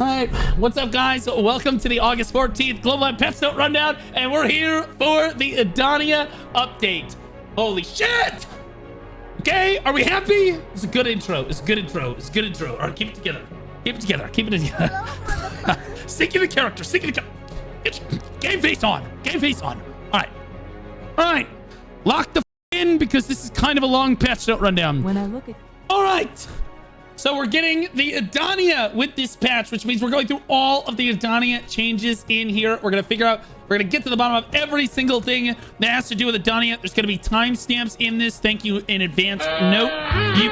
All right, what's up, guys? Welcome to the August 14th Global Pet Note Rundown, and we're here for the Edania update. Holy shit! Okay, are we happy? It's a good intro. It's a good intro. It's a good intro. All right, keep it together. Keep it together. Keep it together. Sink in the character. Sink in the character. Game face on. Game face on. All right. All right. Lock the in because this is kind of a long patch note rundown. When I look at... All right. So we're getting the Edania with this patch, which means we're going through all of the Edania changes in here. We're going to figure out, we're going to get to the bottom of every single thing that has to do with Edania. There's going to be timestamps in this. Thank you in advance. Note you.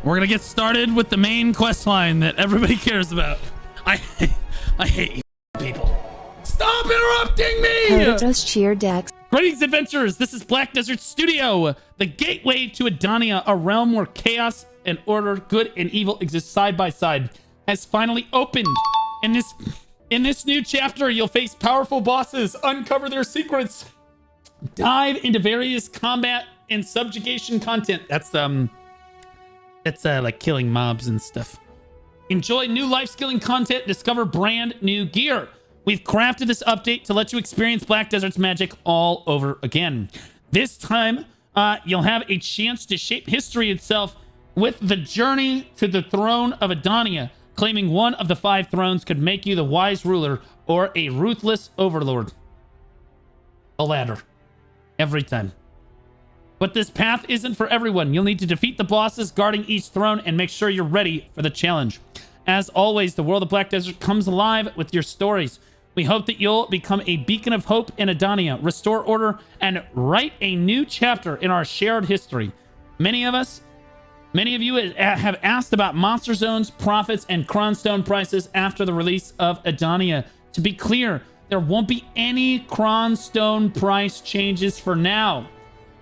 We're going to get started with the main quest line that everybody cares about. I hate you people. Stop interrupting me! Kharazad cheer decks. Greetings, adventurers. This is Black Desert Studio. The gateway to Edania, a realm where chaos and order, good and evil exist side by side, has finally opened. In this new chapter, you'll face powerful bosses, uncover their secrets, dive into various combat and subjugation content. That's like killing mobs and stuff. Enjoy new life skilling content, discover brand new gear. We've crafted this update to let you experience Black Desert's magic all over again. This time, you'll have a chance to shape history itself with the journey to the throne of Edania. Claiming one of the 5 thrones could make you the wise ruler or a ruthless overlord. A ladder. Every time. But this path isn't for everyone. You'll need to defeat the bosses guarding each throne and make sure you're ready for the challenge. As always, the world of Black Desert comes alive with your stories. We hope that you'll become a beacon of hope in Edania, restore order, and write a new chapter in our shared history. Many of you have asked about monster zones, profits, and cronstone prices after the release of Edania. To be clear, there won't be any cronstone price changes for now.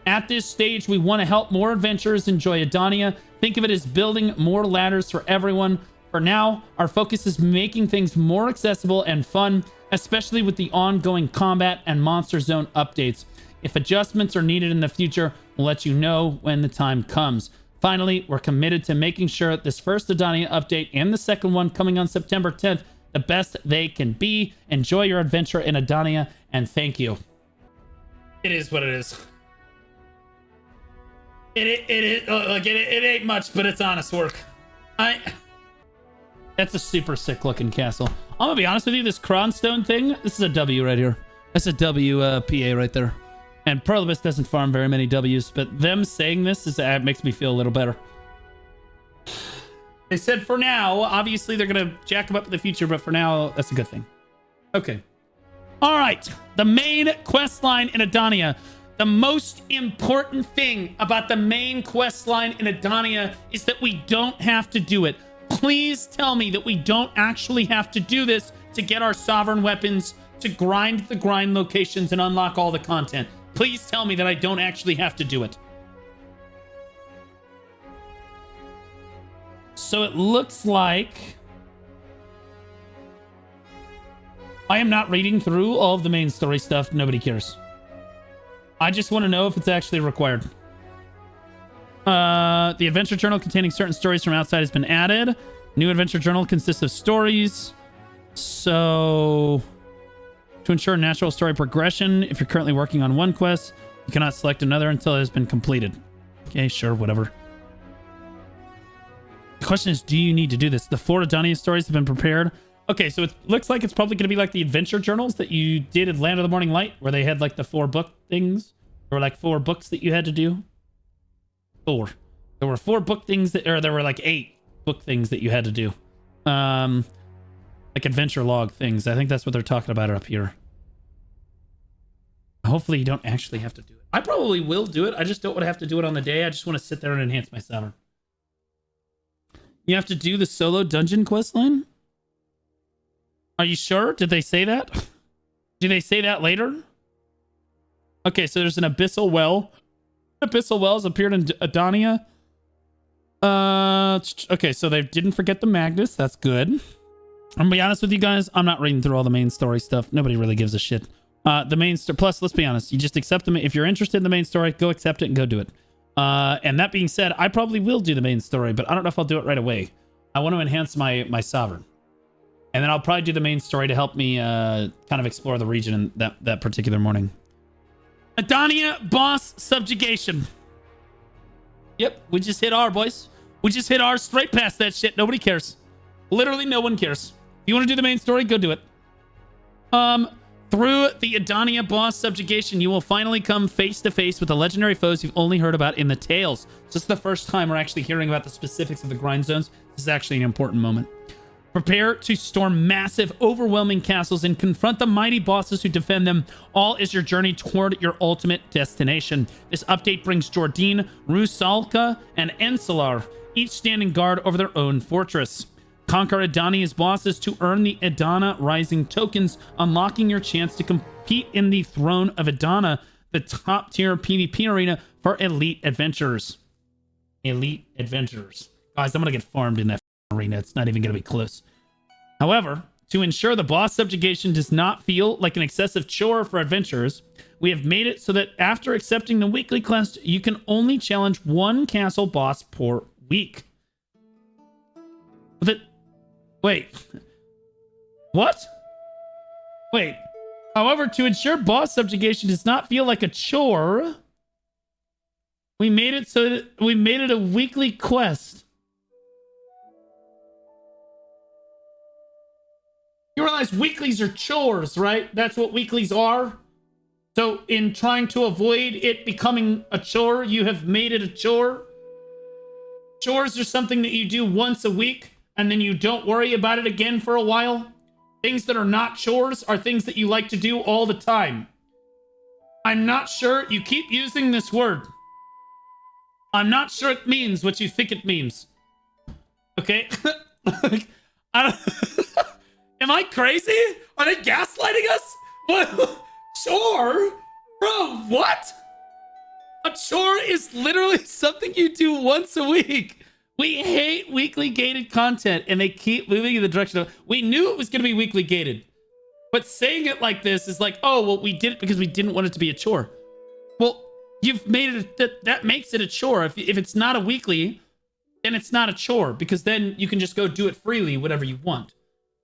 At this stage, we want to help more adventurers enjoy Edania. Think of it as building more ladders for everyone. For now, our focus is making things more accessible and fun, especially with the ongoing combat and monster zone updates. If adjustments are needed in the future, we'll let you know when the time comes. Finally, we're committed to making sure this first Edania update and the second one coming on September 10th, the best they can be. Enjoy your adventure in Edania, and thank you. It is what it is. It ain't much, but it's honest work. That's a super sick looking castle. I'm gonna be honest with you, this cronstone thing, this is a W right here. That's a W PA right there. And Perlibus doesn't farm very many W's, but them saying this makes me feel a little better. They said for now, obviously they're gonna jack them up in the future, but for now, that's a good thing. Okay. All right, the main quest line in Edania. The most important thing about the main quest line in Edania is that we don't have to do it. Please tell me that we don't actually have to do this to get our sovereign weapons, to grind the grind locations and unlock all the content. Please tell me that I don't actually have to do it. So it looks like I am not reading through all of the main story stuff. Nobody cares. I just want to know if it's actually required. The adventure journal containing certain stories from outside has been added. New adventure journal consists of stories. So, to ensure natural story progression, if you're currently working on one quest, you cannot select another until it has been completed. Okay, sure, whatever. The question is, do you need to do this? The 4 Edania stories have been prepared. Okay, so it looks like it's probably going to be like the adventure journals that you did at Land of the Morning Light, where they had like the 4 book things. There were like 4 books that you had to do. 4. There were 4 book things that, or there were like 8 book things that you had to do. Like adventure log things. I think that's what they're talking about up here. Hopefully you don't actually have to do it. I probably will do it. I just don't want to have to do it on the day. I just want to sit there and enhance my sovereign. You have to do the solo dungeon quest line? Are you sure? Did they say that? Do they say that later? Okay, so there's an abyssal well. Abyssal wells appeared in Edania. Okay, so they didn't forget the Magnus. That's good. I'm gonna be honest with you guys. I'm not reading through all the main story stuff. Nobody really gives a shit. The main story. Plus, let's be honest. You just accept them. If you're interested in the main story, go accept it and go do it. And that being said, I probably will do the main story, but I don't know if I'll do it right away. I want to enhance my sovereign. And then I'll probably do the main story to help me kind of explore the region in that particular morning. Edania boss subjugation. Yep, we just hit R, boys. We just hit R straight past that shit. Nobody cares. Literally no one cares. If you want to do the main story, go do it. Through the Edania boss subjugation, you will finally come face to face with the legendary foes you've only heard about in the tales. So this is the first time we're actually hearing about the specifics of the grind zones. This is actually an important moment. Prepare to storm massive, overwhelming castles and confront the mighty bosses who defend them, all as your journey toward your ultimate destination. This update brings Jordine, Rusalka, and Encelar, each standing guard over their own fortress. Conquer Edania's bosses to earn the Edana Rising tokens, unlocking your chance to compete in the Throne of Edana, the top-tier PvP arena for elite adventurers. Elite adventurers. Guys, I'm gonna get farmed in that arena. It's not even gonna be close. However, to ensure the boss subjugation does not feel like an excessive chore for adventurers, we have made it so that after accepting the weekly quest, you can only challenge one castle boss per week. Wait. What? Wait. However, to ensure boss subjugation does not feel like a chore, we made it so that we made it a weekly quest. You realize weeklies are chores, right? That's what weeklies are. So in trying to avoid it becoming a chore, you have made it a chore. Chores are something that you do once a week, and then you don't worry about it again for a while. Things that are not chores are things that you like to do all the time. I'm not sure. You keep using this word. I'm not sure it means what you think it means. Okay? I don't... Am I crazy? Are they gaslighting us? What? Chore? Bro, what? A chore is literally something you do once a week. We hate weekly gated content, and they keep moving in the direction of... We knew it was going to be weekly gated. But saying it like this is like, oh, well, we did it because we didn't want it to be a chore. Well, you've made it... That makes it a chore. If it's not a weekly, then it's not a chore, because then you can just go do it freely, whatever you want.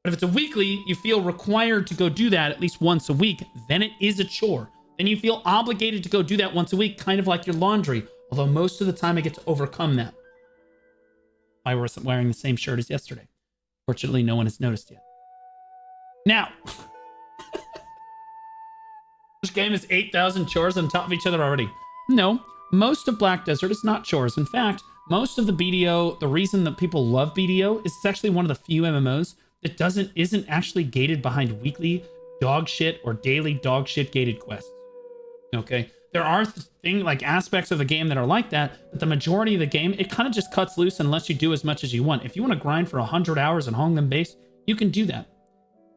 But if it's a weekly, you feel required to go do that at least once a week, then it is a chore. Then you feel obligated to go do that once a week, kind of like your laundry. Although most of the time I get to overcome that. I was wearing the same shirt as yesterday. Fortunately, no one has noticed yet. Now, this game is 8,000 chores on top of each other already. No, most of Black Desert is not chores. In fact, most of the BDO, the reason that people love BDO is it's actually one of the few MMOs that isn't actually gated behind weekly dog shit or daily dog shit gated quests. Okay, there are aspects of the game that are like that, but the majority of the game, it kind of just cuts loose unless you do as much as you want. If you want to grind for 100 hours and hong them base, you can do that.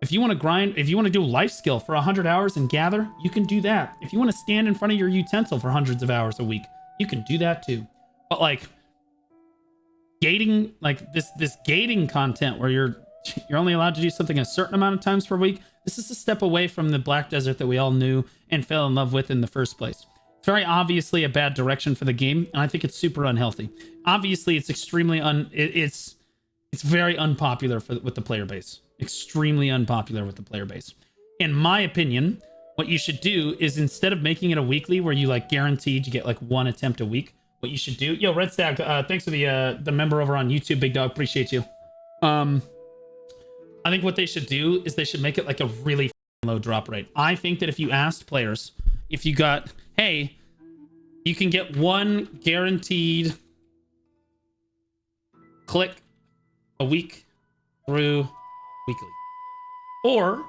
If you want to grind, if you want to do life skill for 100 hours and gather, you can do that. If you want to stand in front of your utensil for hundreds of hours a week, you can do that too. But like gating, like this gating content where you're only allowed to do something a certain amount of times per week, this is a step away from the Black Desert that we all knew and fell in love with in the first place. It's very obviously a bad direction for the game, and I think it's super unhealthy. Obviously, it's extremely it's very unpopular with the player base. Extremely unpopular with the player base. In my opinion, what you should do is instead of making it a weekly where you like guaranteed you get like one attempt a week, what you should do... Yo, Red Stag, thanks for the member over on YouTube, Big Dog. Appreciate you. I think what they should do is they should make it like a really low drop rate. I think that if you asked players, if you got, hey, you can get one guaranteed click a week through weekly. Or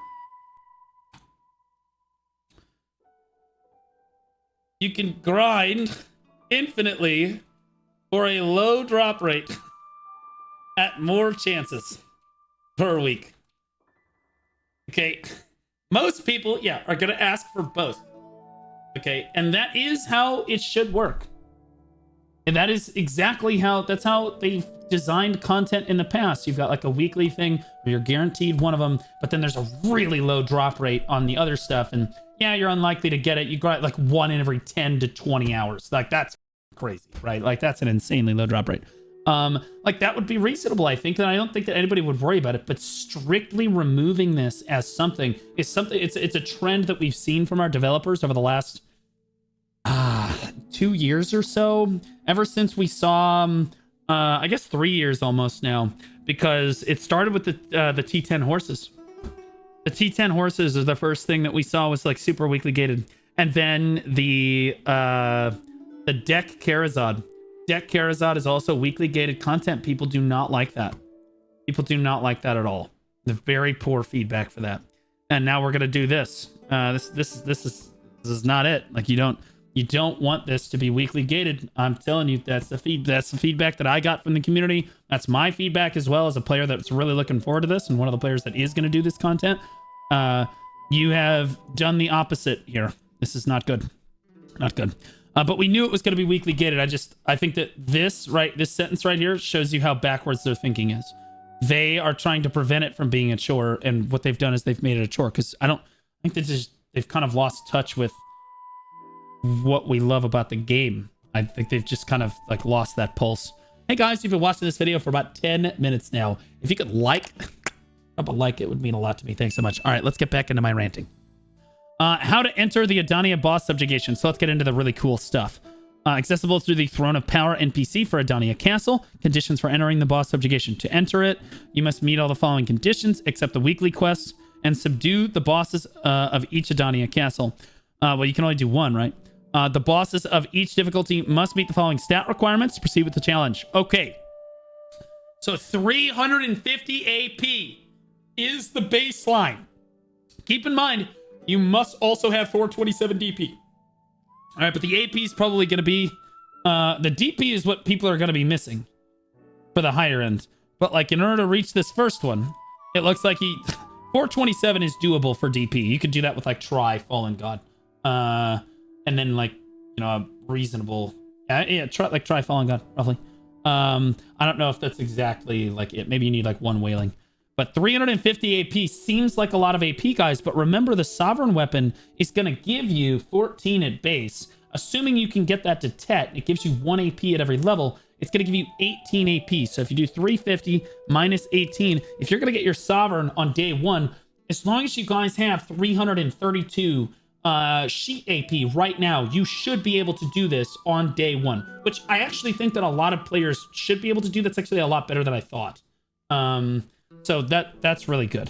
you can grind infinitely for a low drop rate at more chances per week. Okay, most people, yeah, are gonna ask for both. Okay, and that is how it should work. And that is exactly that's how they've designed content in the past. You've got like a weekly thing where you're guaranteed one of them, but then there's a really low drop rate on the other stuff. And yeah, you're unlikely to get it. You got like 1 in every 10 to 20 hours. Like that's crazy, right? Like that's an insanely low drop rate. Like that would be reasonable. I think that I don't think that anybody would worry about it, but strictly removing this as something is something. It's a trend that we've seen from our developers over the last 2 years or so, ever since we saw, I guess 3 years almost now, because it started with the T10 horses. The T10 horses are the first thing that we saw was like super weakly gated. And then the deck Kharazad. Deck Kharazad is also weakly gated content. People do not like that. People do not like that at all. The very poor feedback for that. And now we're gonna do this. This is not it. Like you don't want this to be weakly gated. I'm telling you, that's the feedback that I got from the community. That's my feedback as well as a player that's really looking forward to this and one of the players that is going to do this content. You have done the opposite here. This is not good. Not good. But we knew it was going to be weakly gated. I think that this sentence right here shows you how backwards their thinking is. They are trying to prevent it from being a chore, and what they've done is they've made it a chore, because I think they've kind of lost touch with what we love about the game. I think they've just kind of like lost that pulse. Hey guys, you've been watching this video for about 10 minutes now. If you could drop a like, it would mean a lot to me. Thanks so much. All right, let's get back into my ranting. How to enter the Edania boss subjugation. So let's get into the really cool stuff. Accessible through the Throne of Power NPC for Edania Castle. Conditions for entering the boss subjugation. To enter it, you must meet all the following conditions, except the weekly quests, and subdue the bosses of each Edania Castle. Well, you can only do one, right? The bosses of each difficulty must meet the following stat requirements to proceed with the challenge. Okay. So 350 AP is the baseline. Keep in mind, you must also have 427 DP. All right, but the AP is probably going to be... the DP is what people are going to be missing for the higher end. But like in order to reach this first one, it looks like 427 is doable for DP. You could do that with like Try Fallen God. And then like, you know, a reasonable... try Fallen God, roughly. I don't know if that's exactly like it. Maybe you need like one wailing. But 350 AP seems like a lot of AP, guys. But remember, the Sovereign Weapon is going to give you 14 at base. Assuming you can get that to Tet, it gives you 1 AP at every level. It's going to give you 18 AP. So if you do 350 minus 18, if you're going to get your Sovereign on day 1, as long as you guys have 332 sheet AP right now, you should be able to do this on day 1, which I actually think that a lot of players should be able to do. That's actually a lot better than I thought. So that's really good.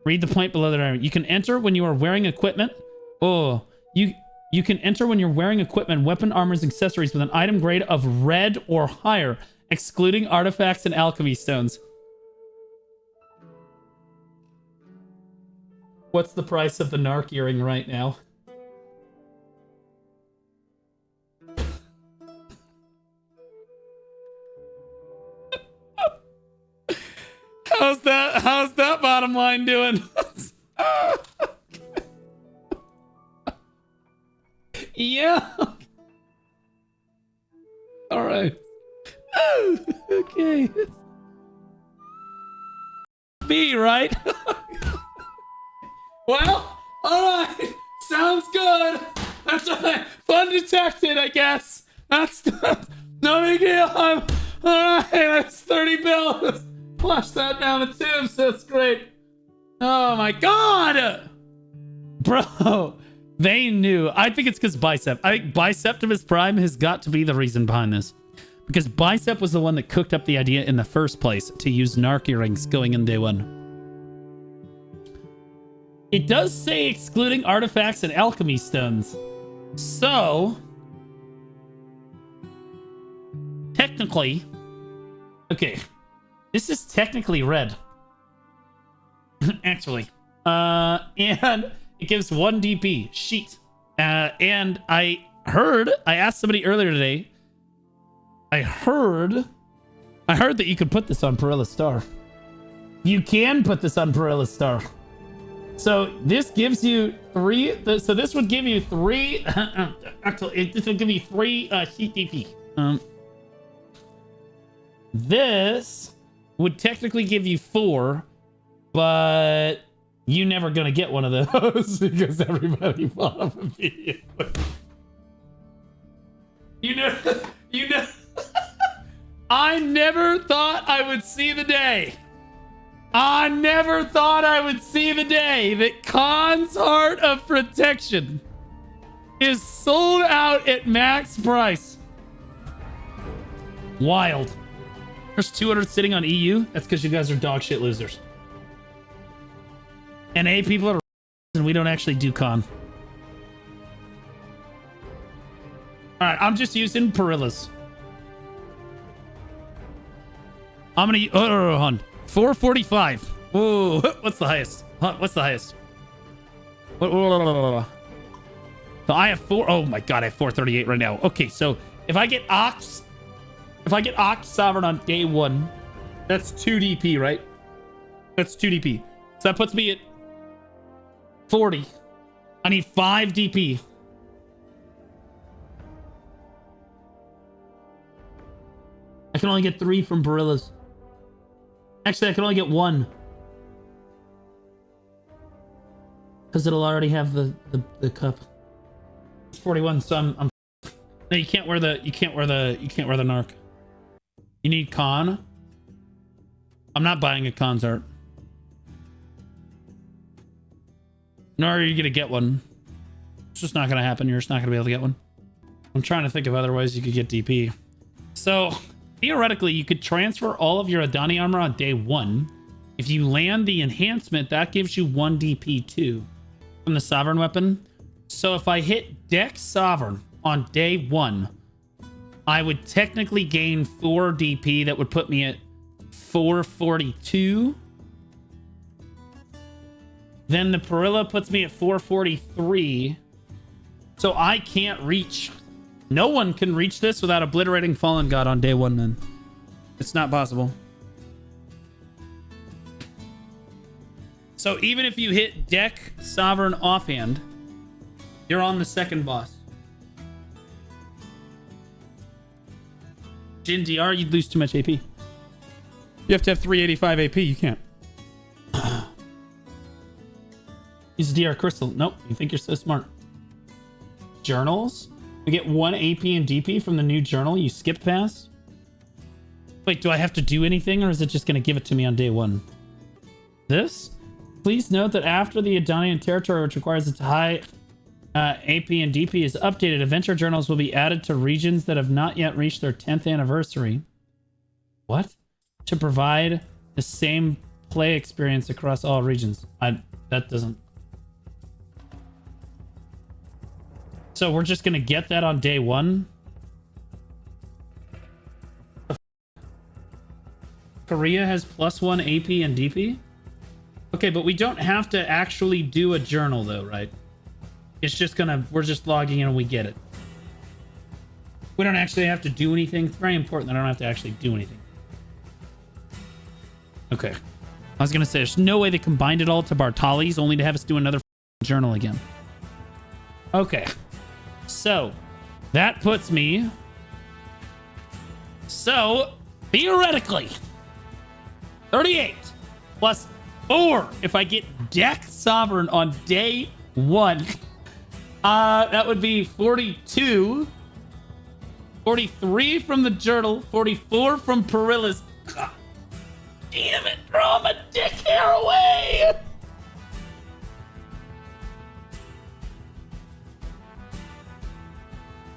Read the point below there. You can enter when you are wearing equipment. Oh, you can enter when you're wearing equipment, weapon, armors, accessories with an item grade of red or higher, excluding artifacts and alchemy stones. What's the price of the Narc earring right now? How's that bottom line doing? Yeah. All right. Okay. B, right? Well, all right. Sounds good. That's right. Fun detected, I guess. That's no big deal. All right. That's 30 bills. Flush that down the tubes. That's great. Oh my god, bro. They knew. I think it's because Bicep. I think Biceptimus Prime has got to be the reason behind this. Because Bicep was the one that cooked up the idea in the first place to use Narc earrings going in day 1. It does say excluding artifacts and alchemy stones. So, technically, okay, this is technically red. Actually. And it gives 1 DP. Sheet. And I asked somebody earlier today. I heard that you could put this on Perilous Star. You can put this on Perilous Star. So this gives you 3. So this would give you 3. Actually, this would give you 3 sheet DP. This would technically give you 4, but You never gonna get one of those because everybody bought them immediately. You know, I never thought I would see the day. I never thought I would see the day that Khan's Heart of Protection is sold out at max price. Wild. There's 200 sitting on EU. That's because you guys are dog shit losers. And A people are and we don't actually do con. Alright, I'm just using Perillas. I'm gonna use 445. Whoa, what's the highest? What's the highest? So I have oh my god, I have 438 right now. Okay, so if I get Ox Sovereign on day 1, that's 2 DP, right? That's 2 DP. So that puts me at 40. I need 5 DP. I can only get 3 from Perillas. Actually, I can only get 1. Because it'll already have the cup. It's 41, so I'm no, you can't wear the narc. You need con. I'm not buying a Khan's Art. Nor are you gonna get one. It's just not gonna happen. You're just not gonna be able to get one. I'm trying to think of other ways you could get DP. So theoretically, you could transfer all of your Edania armor on day 1. If you land the enhancement, that gives you 1 DP too from the sovereign weapon. So if I hit Dex Sovereign on day 1, I would technically gain 4 DP. That would put me at 442. Then the Perilla puts me at 443. So I can't reach. No one can reach this without obliterating Fallen God on day 1, man. It's not possible. So even if you hit Deck Sovereign offhand, you're on the second boss. Jin DR, you'd lose too much AP. You have to have 385 AP. You can't. Use DR Crystal. Nope. You think you're so smart. Journals. We get 1 AP and DP from the new journal. You skip pass. Wait, do I have to do anything or is it just going to give it to me on day 1? This? Please note that after the Edanian territory, which requires its high AP and DP, is updated, adventure journals will be added to regions that have not yet reached their 10th anniversary. What? To provide the same play experience across all regions. That doesn't. So we're just gonna get that on day 1. Korea has +1 AP and DP. Okay, but we don't have to actually do a journal though, right? It's just gonna, we're just logging in and we get it. We don't actually have to do anything. It's very important that I don't have to actually do anything. Okay. I was gonna say, there's no way they combined it all to Bartali's only to have us do another journal again. Okay. So, that puts me... So, theoretically, 38 plus 4 if I get Deck Sovereign on day 1. That would be 42. 43 from the journal. 44 from Perilla's. God damn it, throw my dick hair away!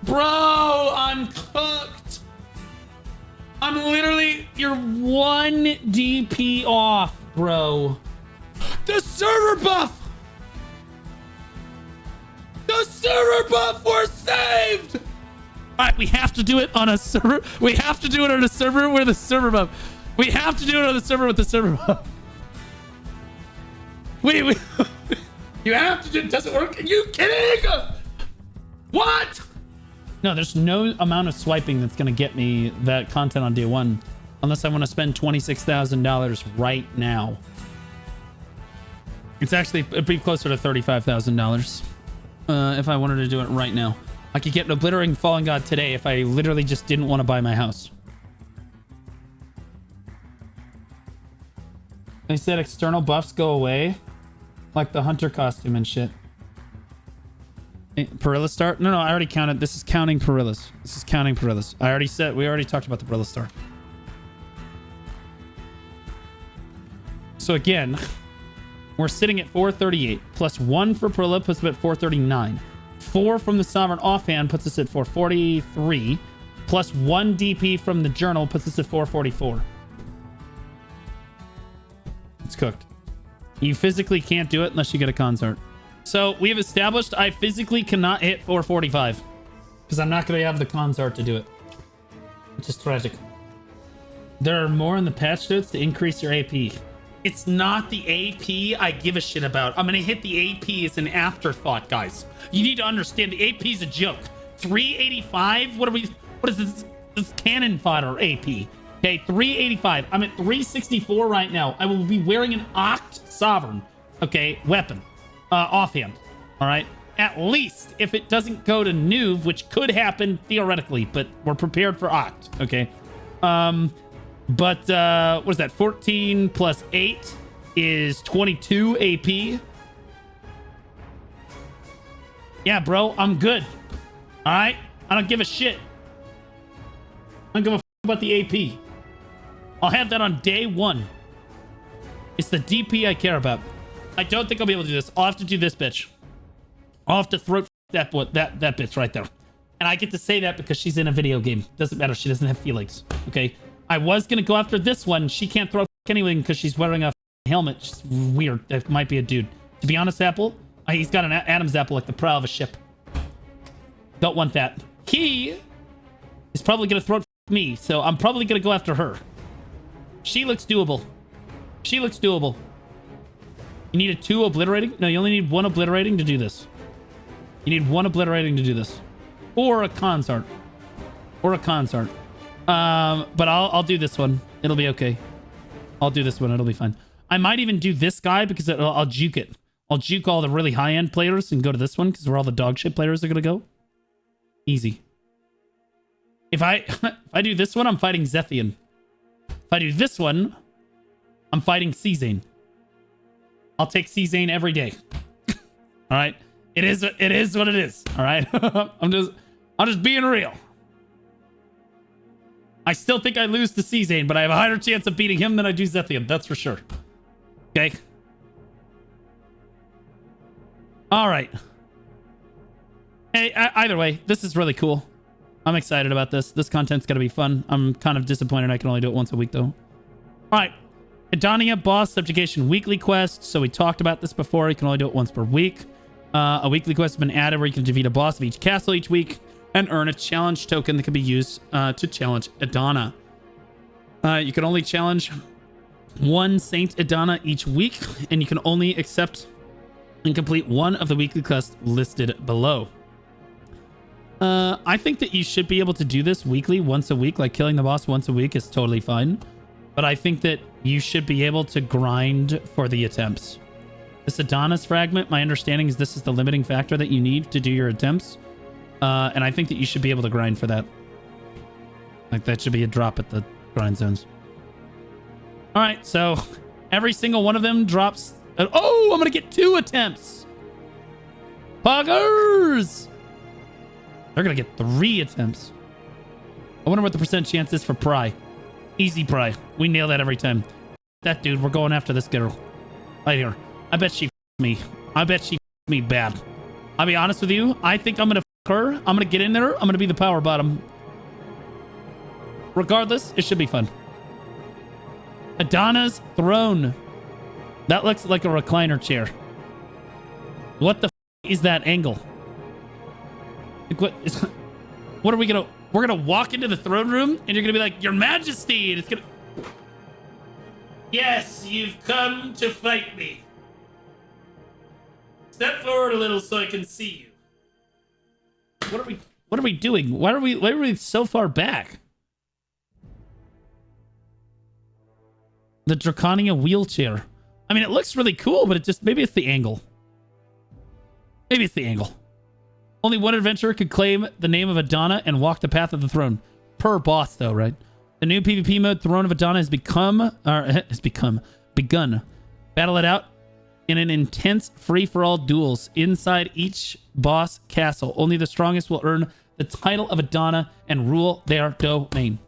Bro, I'm cooked. I'm literally, you're 1 DP off, bro. The server buff! The server buff, we're saved! Alright, we have to do it on a server. We have to do it on a server with a server buff. We have to do it on the server with the server buff. We you have to do it. Doesn't work. Are you kidding? What? No, there's no amount of swiping that's going to get me that content on day 1. Unless I want to spend $26,000 right now. It's actually, it'd be closer to $35,000. If I wanted to do it right now. I could get an Obliterating Fallen God today if I literally just didn't want to buy my house. They said external buffs go away. Like the hunter costume and shit. Perilla Star? No, I already counted. This is counting Perillas. This is counting Perillas. I already said, we already talked about the Perilla Star. So again, we're sitting at 438. Plus 1 for Perilla puts us at 439. 4 from the Sovereign offhand puts us at 443. Plus 1 DP from the Journal puts us at 444. It's cooked. You physically can't do it unless you get a consort. So we have established I physically cannot hit 445 because I'm not going to have the consort to do it, which is tragic. There are more in the patch notes to increase your AP. It's not the AP I give a shit about. I'm going to hit the AP as an afterthought, guys. You need to understand the AP is a joke. 385? What is this cannon fodder AP? Okay, 385. I'm at 364 right now. I will be wearing an Oct Sovereign, okay, weapon, offhand, all right? At least if it doesn't go to Nuve, which could happen theoretically, but we're prepared for Oct, okay? But what is that? 14 plus 8 is 22 AP. Yeah, bro, I'm good. All right? I don't give a shit. I don't give a f about the AP. I'll have that on day 1. It's the DP I care about. I don't think I'll be able to do this. I'll have to do this bitch. I'll have to throat that bitch right there. And I get to say that because she's in a video game. Doesn't matter. She doesn't have feelings. Okay? I was going to go after this one. She can't throw anything because she's wearing a helmet. She's weird. That might be a dude. To be honest, Apple, he's got an Adam's apple like the prow of a ship. Don't want that. He is probably going to throw me, so I'm probably going to go after her. She looks doable. She looks doable. You need a 2 obliterating? No, you only need 1 obliterating to do this. You need 1 obliterating to do this. Or a consort. Or a consort. But I'll do this one. It'll be okay. I'll do this one. It'll be fine. I might even do this guy because I'll juke it. I'll juke all the really high-end players and go to this one because where all the dog shit players are going to go. Easy. If I do this one, I'm fighting Zethian. If I do this one, I'm fighting Czane. I'll take Czane every day. All right? It is what it is. All right? I'm just being real. I still think I lose to Czane, but I have a higher chance of beating him than I do Zethian. That's for sure. Okay? All right. Hey, either way, this is really cool. I'm excited about this. This content's going to be fun. I'm kind of disappointed I can only do it once a week, though. All right. Edania boss subjugation weekly quest. So we talked about this before. You can only do it once per week. A weekly quest has been added where you can defeat a boss of each castle each week and earn a challenge token that can be used to challenge Edana. You can only challenge 1 Saint Edana each week, and you can only accept and complete 1 of the weekly quests listed below. I think that you should be able to do this weekly, once a week. Like killing the boss once a week is totally fine. But I think that you should be able to grind for the attempts. This Edana's fragment, my understanding is this is the limiting factor that you need to do your attempts. And I think that you should be able to grind for that. Like that should be a drop at the grind zones. All right, so every single one of them drops. Oh, I'm going to get 2 attempts. Poggers! They're going to get 3 attempts. I wonder what the % chance is for Pry. Easy Pry. We nail that every time. That dude, we're going after this girl. Right here. I bet she me. I bet she me bad. I'll be honest with you. I think I'm going to her. I'm going to get in there. I'm going to be the power bottom. Regardless, it should be fun. Edana's throne. That looks like a recliner chair. What the is that angle? What are we gonna... We're gonna walk into the throne room and you're gonna be like, Your Majesty, and it's gonna... Yes, you've come to fight me. Step forward a little so I can see you. What are we doing? Why are we so far back? The Drakania wheelchair. I mean, it looks really cool, but it just... Maybe it's the angle. Maybe it's the angle. Only one adventurer could claim the name of Edana and walk the path of the throne. Per boss, though, right? The new PvP mode, Throne of Edana, has begun. Battle it out in an intense free-for-all duels inside each boss castle. Only the strongest will earn the title of Edana and rule their domain.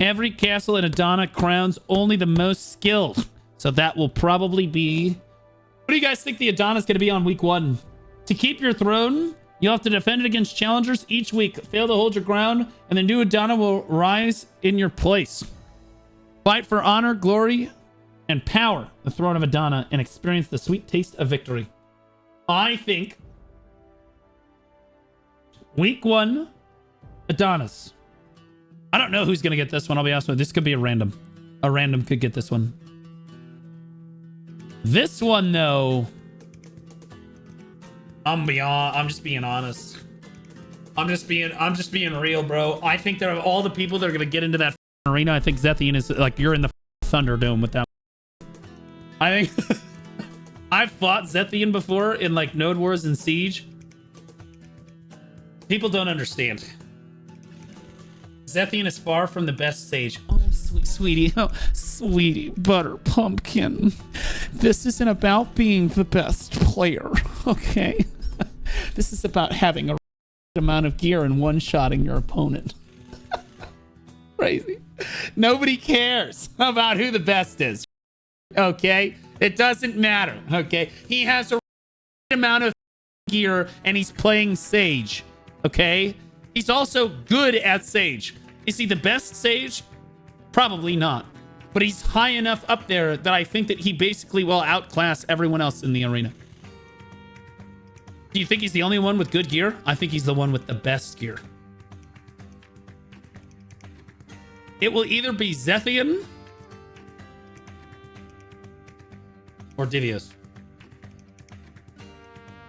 Every castle in Edana crowns only the most skilled. So that will probably be... What do you guys think the Edana is going to be on week 1? To keep your throne, you'll have to defend it against challengers each week. Fail to hold your ground, and the new Edana will rise in your place. Fight for honor, glory, and power, the throne of Edana, and experience the sweet taste of victory. I think week 1, Adonis. I don't know who's going to get this one. I'll be honest with you. This could be a random. A random could get this one. This one, though, I'm just being honest. I'm just being real, bro. I think that of all the people that are going to get into that arena, I think Zethian is like, you're in the Thunderdome with that. I think I've fought Zethian before in like Node Wars and Siege. People don't understand. Zethian is far from the best sage. Oh, sweetie. Oh, sweetie. Butter pumpkin. This isn't about being the best player, okay? This is about having a amount of gear and one-shotting your opponent. Crazy. Nobody cares about who the best is, okay? It doesn't matter, okay? He has a amount of gear and he's playing Sage, okay? He's also good at Sage. Is he the best Sage? Probably not. But he's high enough up there that I think that he basically will outclass everyone else in the arena. Do you think he's the only one with good gear? I think he's the one with the best gear. It will either be Zethian or Divios.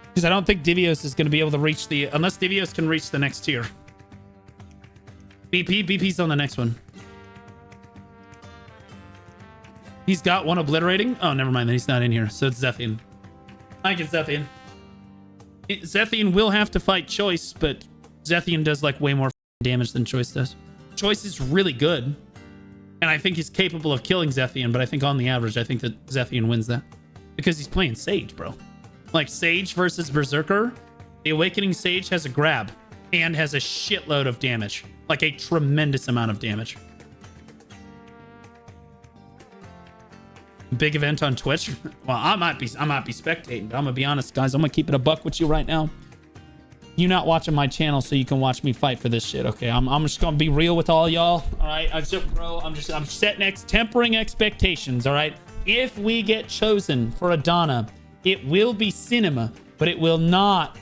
Because I don't think Divios is going to be able to reach the... Unless Divios can reach the next tier. BP's on the next one. He's got one obliterating. Oh, never mind. Then he's not in here. So it's Zethian. I get Zethian. Zethian will have to fight Choice, but Zethian does like way more damage than Choice does. Choice is really good. And I think he's capable of killing Zethian, but I think on the average, I think that Zethian wins that. Because he's playing Sage, bro. Like Sage versus Berserker, the Awakening Sage has a grab and has a shitload of damage. Like a tremendous amount of damage. Big event on Twitch. Well, I might be spectating, but I'm gonna be honest, guys. I'm gonna keep it a buck with you right now. You're not watching my channel, so you can watch me fight for this shit, okay? I'm just gonna be real with all y'all, all right? I'm tempering expectations, all right? If we get chosen for Edana, it will be cinema, but it will not.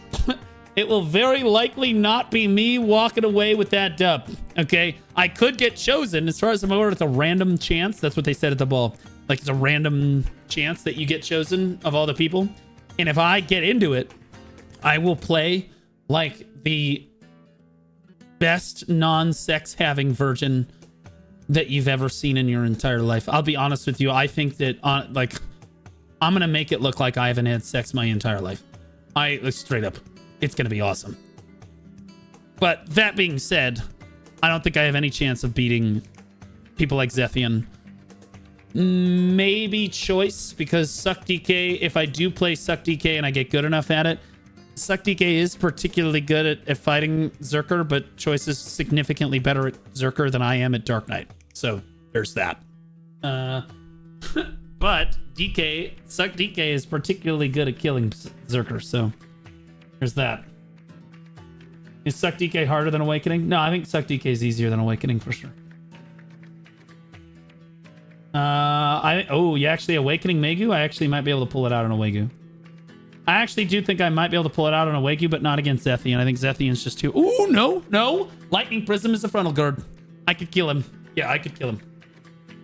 It will very likely not be me walking away with that dub, okay? I could get chosen. As far as I'm aware, it's a random chance. That's what they said at the ball. Like, it's a random chance that you get chosen of all the people. And if I get into it, I will play like the best non-sex having virgin that you've ever seen in your entire life. I'll be honest with you. I think that like I'm gonna make it look like I haven't had sex my entire life. Like, straight up, it's gonna be awesome. But that being said, I don't think I have any chance of beating people like Zethian. Maybe Choice, because Suck DK, if I do play Suck DK and I get good enough at it, Suck DK is particularly good at fighting Zerker, but Choice is significantly better at Zerker than I am at Dark Knight. So there's that. But Suck DK is particularly good at killing Zerker, so there's that. Is Suck DK harder than Awakening? No, I think Suck DK is easier than Awakening for sure. You actually Awakening Megu? I actually might be able to pull it out on a Wegu. I actually do think I might be able to pull it out on a Wegu, but not against Zethian. I think Zethian's just too... Ooh, no. Lightning Prism is a frontal guard. I could kill him. Yeah, I could kill him.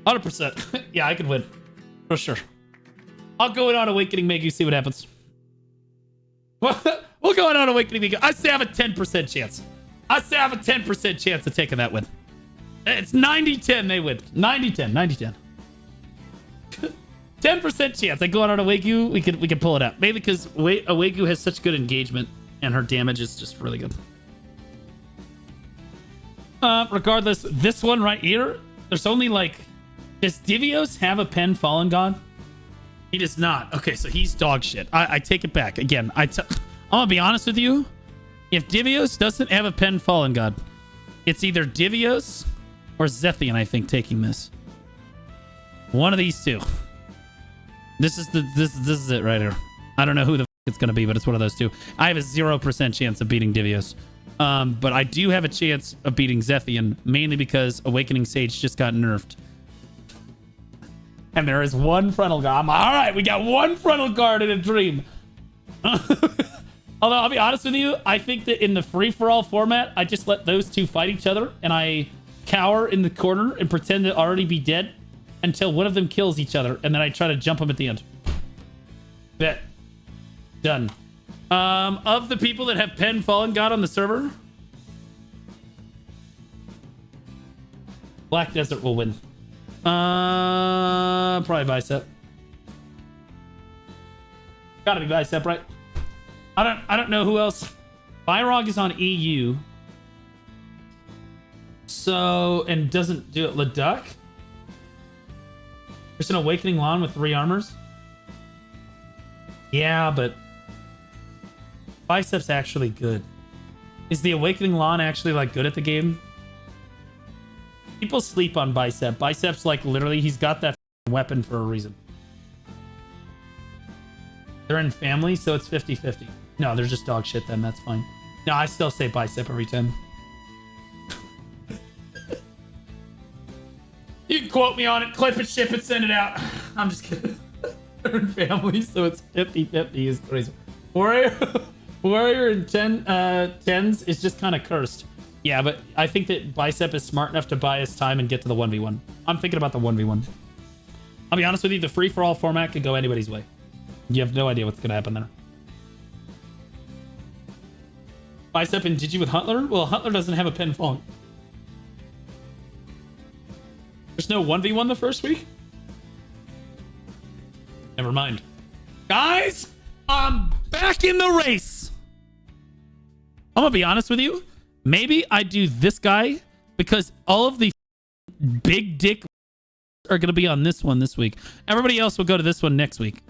100%. Yeah, I could win. For sure. I'll go in on Awakening Megu, see what happens. We'll go in on Awakening Megu. I say I have a 10% chance. I say I have a 10% chance of taking that win. It's 90-10 they win. 90-10. 90-10. 10% chance. I go out on a Wagyu, we can pull it out. Maybe because a Wagyu has such good engagement and her damage is just really good. Regardless, this one right here, there's only like... Does Divios have a Pen Fallen God? He does not. Okay, so he's dog shit. I take it back. Again, I'm gonna be honest with you. If Divios doesn't have a pen Fallen God, it's either Divios or Zethian, I think, taking this. One of these two. This is it right here. I don't know who the it's gonna be, but it's one of those two. I have a 0% chance of beating Divios. But I do have a chance of beating Zethian, mainly because Awakening Sage just got nerfed. And there is one frontal guard. All right, we got one frontal guard in a dream. Although, I'll be honest with you, I think that in the free-for-all format, I just let those two fight each other, and I cower in the corner and pretend to already be dead until one of them kills each other, and then I try to jump them at the end. Bet. Done. Of the people that have Pen Fallen God on the server, Black Desert will win. Probably Bicep. Gotta be Bicep, right? I don't know who else. Byrog is on EU. So, and doesn't do it. Leduc? There's an Awakening Lawn with 3 armors. Yeah, but Bicep's actually good. Is the Awakening Lawn actually like good at the game? People sleep on Bicep. Bicep's like literally, he's got that weapon for a reason. They're in family, so it's 50-50. No, they're just dog shit then. That's fine. No, I still say Bicep every time. You can quote me on it, clip it, ship it, send it out. I'm just kidding. They're in family, so it's 50-50 is crazy. Warrior in 10s is just kind of cursed. Yeah, but I think that Bicep is smart enough to buy his time and get to the 1v1. I'm thinking about the 1v1. I'll be honest with you, the free-for-all format could go anybody's way. You have no idea what's going to happen there. Bicep and Digi with Huntler? Well, Huntler doesn't have a pen phone. There's no 1v1 the first week? Never mind. Guys, I'm back in the race. I'm going to be honest with you. Maybe I do this guy because all of the big dick are going to be on this one this week. Everybody else will go to this one next week.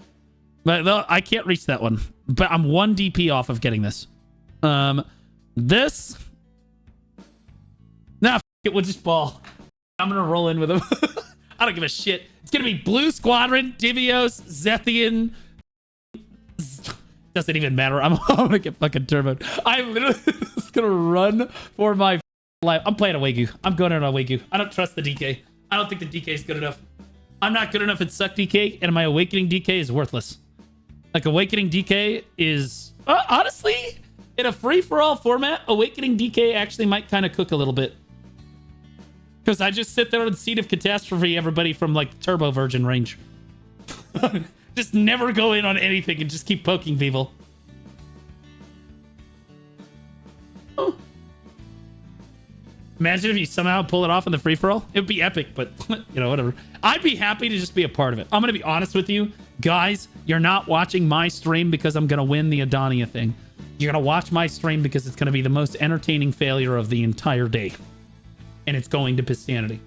But I can't reach that one. But I'm 1 DP off of getting this. This. Nah, f it, we'll just ball. I'm going to roll in with him. I don't give a shit. It's going to be Blue Squadron, Divios, Zethian. Doesn't even matter. I'm going to get fucking turboed. I'm literally just going to run for my life. I'm playing a Wagyu. I'm going on a Wagyu. I don't trust the DK. I don't think the DK is good enough. I'm not good enough at Suck DK, and my Awakening DK is worthless. Like, Awakening DK is... honestly, in a free-for-all format, Awakening DK actually might kind of cook a little bit. Because I just sit there on Seed of Catastrophe everybody from, like, Turbo Virgin range. Just never go in on anything and just keep poking people. Oh. Imagine if you somehow pull it off in the free-for-all. It would be epic, but, you know, whatever. I'd be happy to just be a part of it. I'm going to be honest with you. Guys, you're not watching my stream because I'm going to win the Edania thing. You're going to watch my stream because it's going to be the most entertaining failure of the entire day. And it's going to Pistanity.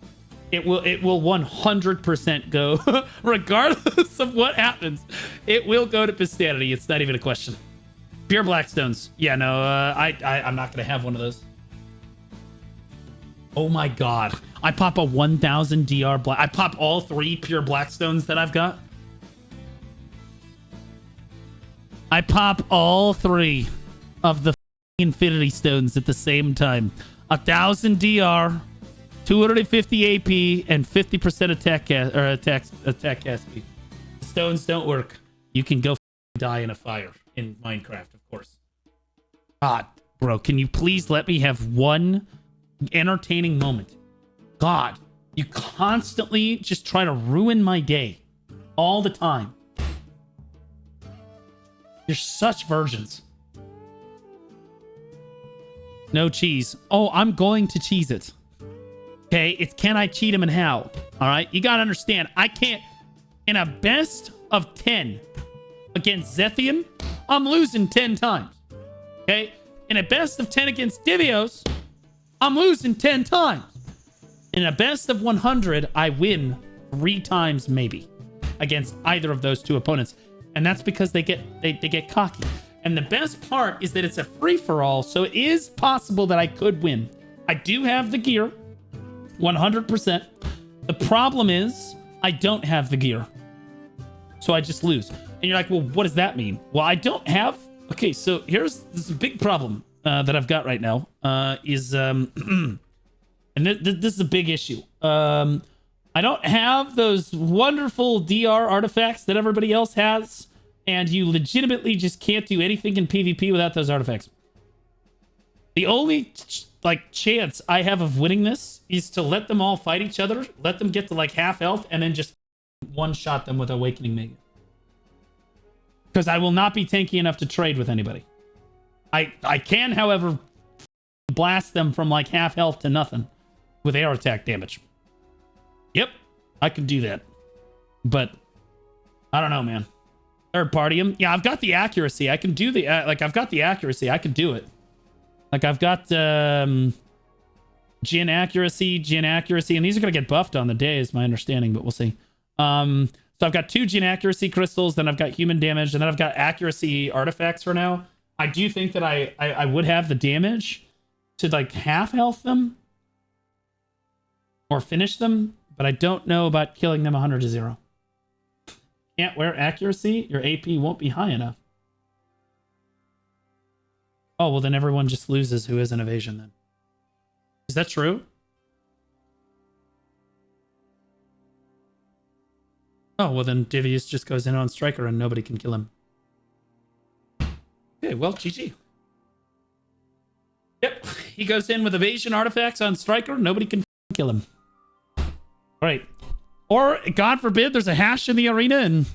It will 100% go, regardless of what happens. It will go to Pistanity. It's not even a question. Pure Blackstones. Yeah, no, I'm not going to have one of those. Oh my god. I pop a 1000 DR black. I pop all 3 pure Blackstones that I've got. I pop all 3 of the Infinity Stones at the same time. 1000 DR, 250 AP, and 50% attack cast speed. The stones don't work. You can go die in a fire in Minecraft, of course. God, bro, can you please let me have one entertaining moment? God, you constantly just try to ruin my day all the time. You're such virgins. No cheese. Oh, I'm going to cheese it. Okay, it's can I cheat him and how? All right, you gotta understand, I can't. In a best of 10 against Zethian, I'm losing 10 times. Okay, in a best of 10 against Divios, I'm losing 10 times. In a best of 100, I win 3 times maybe. against either of those two opponents. And that's because they get cocky. And the best part is that it's a free-for-all, so it is possible that I could win. I do have the gear, 100%. The problem is I don't have the gear, so I just lose. And you're like, well, what does that mean? Well, I don't have... Okay, so this is a big problem that I've got right now. And this is a big issue. I don't have those wonderful DR artifacts that everybody else has, and you legitimately just can't do anything in PvP without those artifacts. The only chance I have of winning this is to let them all fight each other, let them get to like half health, and then just one-shot them with Awakening Mega. Because I will not be tanky enough to trade with anybody. I can, however, blast them from like half health to nothing with air attack damage. Yep, I can do that. But I don't know, man. Third party him. Yeah, I've got the accuracy. I can do the I've got the accuracy. I can do it. Like I've got Jin accuracy, and these are gonna get buffed on the day, is my understanding, but we'll see. So I've got 2 Jin accuracy crystals, then I've got human damage, and then I've got accuracy artifacts for now. I do think that I would have the damage to like half health them or finish them, but I don't know about killing them 100 to 0. Can't wear accuracy, your AP won't be high enough. Oh, well then everyone just loses who is an evasion then. Is that true? Oh, well then Divius just goes in on Striker and nobody can kill him. Okay, well, GG. Yep, he goes in with evasion artifacts on Striker, nobody can kill him. All right. Or, God forbid, there's a hash in the arena and...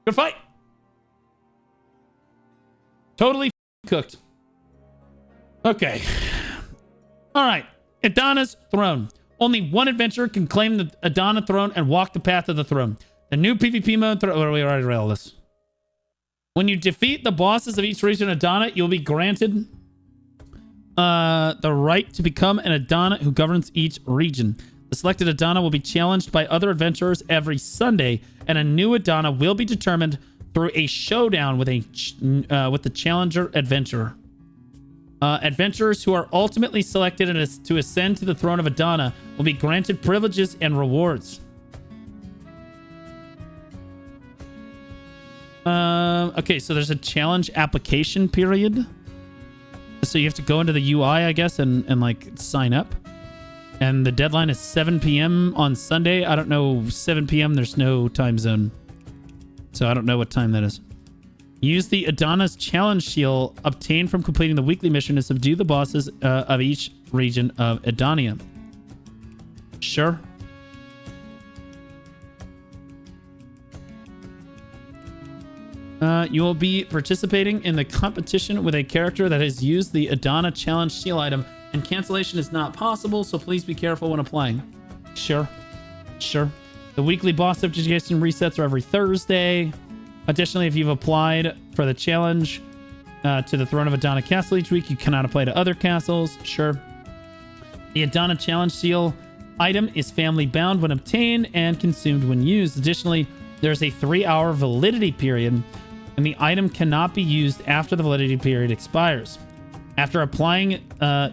Good fight. Totally cooked. Okay. All right. Edana's throne. Only one adventurer can claim the Edana throne and walk the path of the throne. The new PvP mode... we already read all this. When you defeat the bosses of each region of Edana, you'll be granted the right to become an Edana who governs each region. The selected Edana will be challenged by other adventurers every Sunday, and a new Edana will be determined through a showdown with the challenger adventurer. Adventurers who are ultimately selected to ascend to the throne of Edana will be granted privileges and rewards. Okay, so there's a challenge application period. So you have to go into the UI, I guess, and like sign up. And the deadline is 7 p.m. on Sunday. I don't know, 7 p.m. There's no time zone. So I don't know what time that is. Use the Edana's challenge shield obtained from completing the weekly mission to subdue the bosses of each region of Edania. Sure. You will be participating in the competition with a character that has used the Edana challenge shield item, and cancellation is not possible, so please be careful when applying. Sure. Sure. The weekly boss subjugation resets are every Thursday. Additionally, if you've applied for the challenge to the Throne of Edana castle each week, you cannot apply to other castles. Sure. The Edana challenge seal item is family bound when obtained and consumed when used. Additionally, there's a 3-hour validity period, and the item cannot be used after the validity period expires. After applying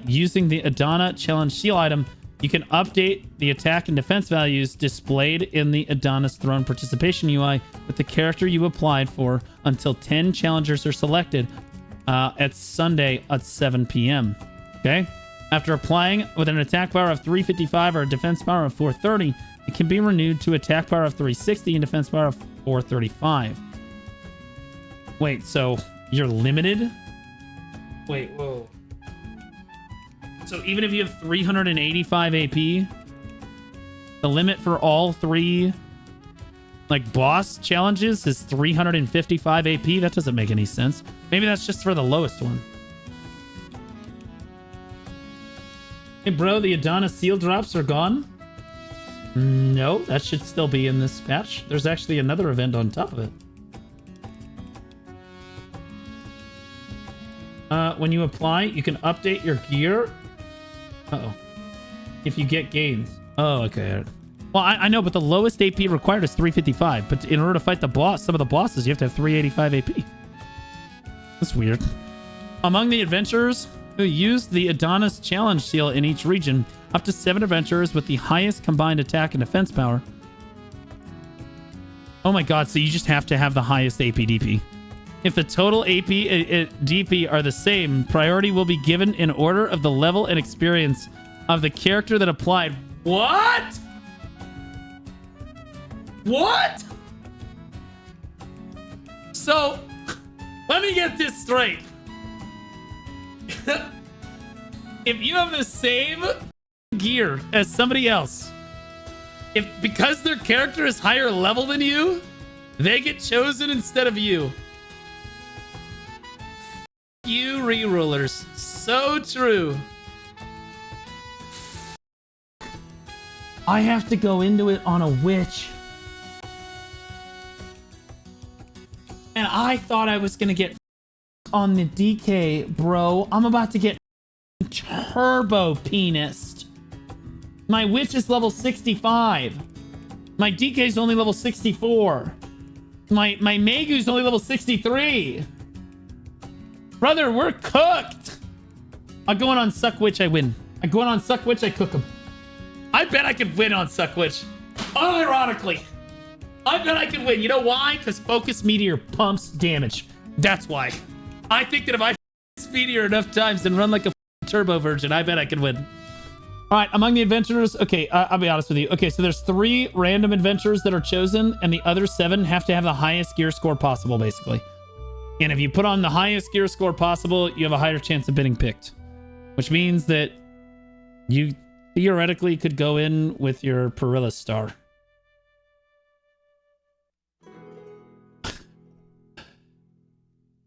using the Edana challenge shield item, you can update the attack and defense values displayed in the Edana's Throne participation UI with the character you applied for until 10 challengers are selected at Sunday at 7 p.m. Okay? After applying with an attack power of 355 or a defense power of 430, it can be renewed to attack power of 360 and defense power of 435. Wait, so you're limited? Wait, whoa. So even if you have 385 AP, the limit for all 3 like boss challenges is 355 AP? That doesn't make any sense. Maybe that's just for the lowest one. Hey bro, the Edana seal drops are gone? No, that should still be in this patch. There's actually another event on top of it. When you apply, you can update your gear. Uh-oh. If you get gains. Oh, okay. Well, I know, but the lowest AP required is 355. But in order to fight the boss, some of the bosses, you have to have 385 AP. That's weird. Among the adventurers who used the Edana's challenge seal in each region, up to 7 adventurers with the highest combined attack and defense power. Oh my god, so you just have to have the highest AP DP. If the total AP DP are the same, priority will be given in order of the level and experience of the character that applied. What? What? So, let me get this straight. If you have the same gear as somebody else, because their character is higher level than you, they get chosen instead of you. You rerulers. So true. I have to go into it on a witch. And I thought I was going to get on the DK, bro. I'm about to get turbo penised. My witch is level 65. My DK is only level 64. My Megu's only level 63. Brother, we're cooked. I'm going on Suck Witch, I win. I'm going on Suck Witch, I cook him. I bet I could win on Suck Witch. Unironically. I bet I could win. You know why? Because Focus Meteor pumps damage. That's why. I think that if I Meteor enough times and run like a turbo virgin, I bet I could win. All right, among the adventurers, okay, I'll be honest with you. Okay, so there's 3 random adventurers that are chosen, and the other 7 have to have the highest gear score possible, basically. And if you put on the highest gear score possible, you have a higher chance of getting picked. Which means that you theoretically could go in with your Perilla Star.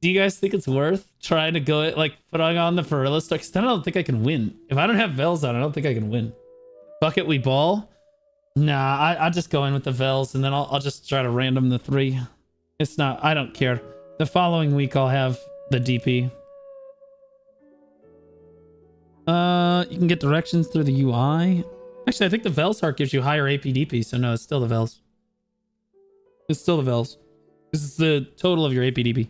Do you guys think it's worth trying to go like putting on the Perilla Star? Because then I don't think I can win. If I don't have Vels on, I don't think I can win. Fuck it, we ball? Nah, I'll just go in with the Vels and then I'll just try to random the 3. It's not, I don't care. The following week I'll have the DP. You can get directions through the UI. Actually, I think the Vels heart gives you higher AP DP, so no, it's still the Vels. It's still the Vels. This is the total of your AP DP.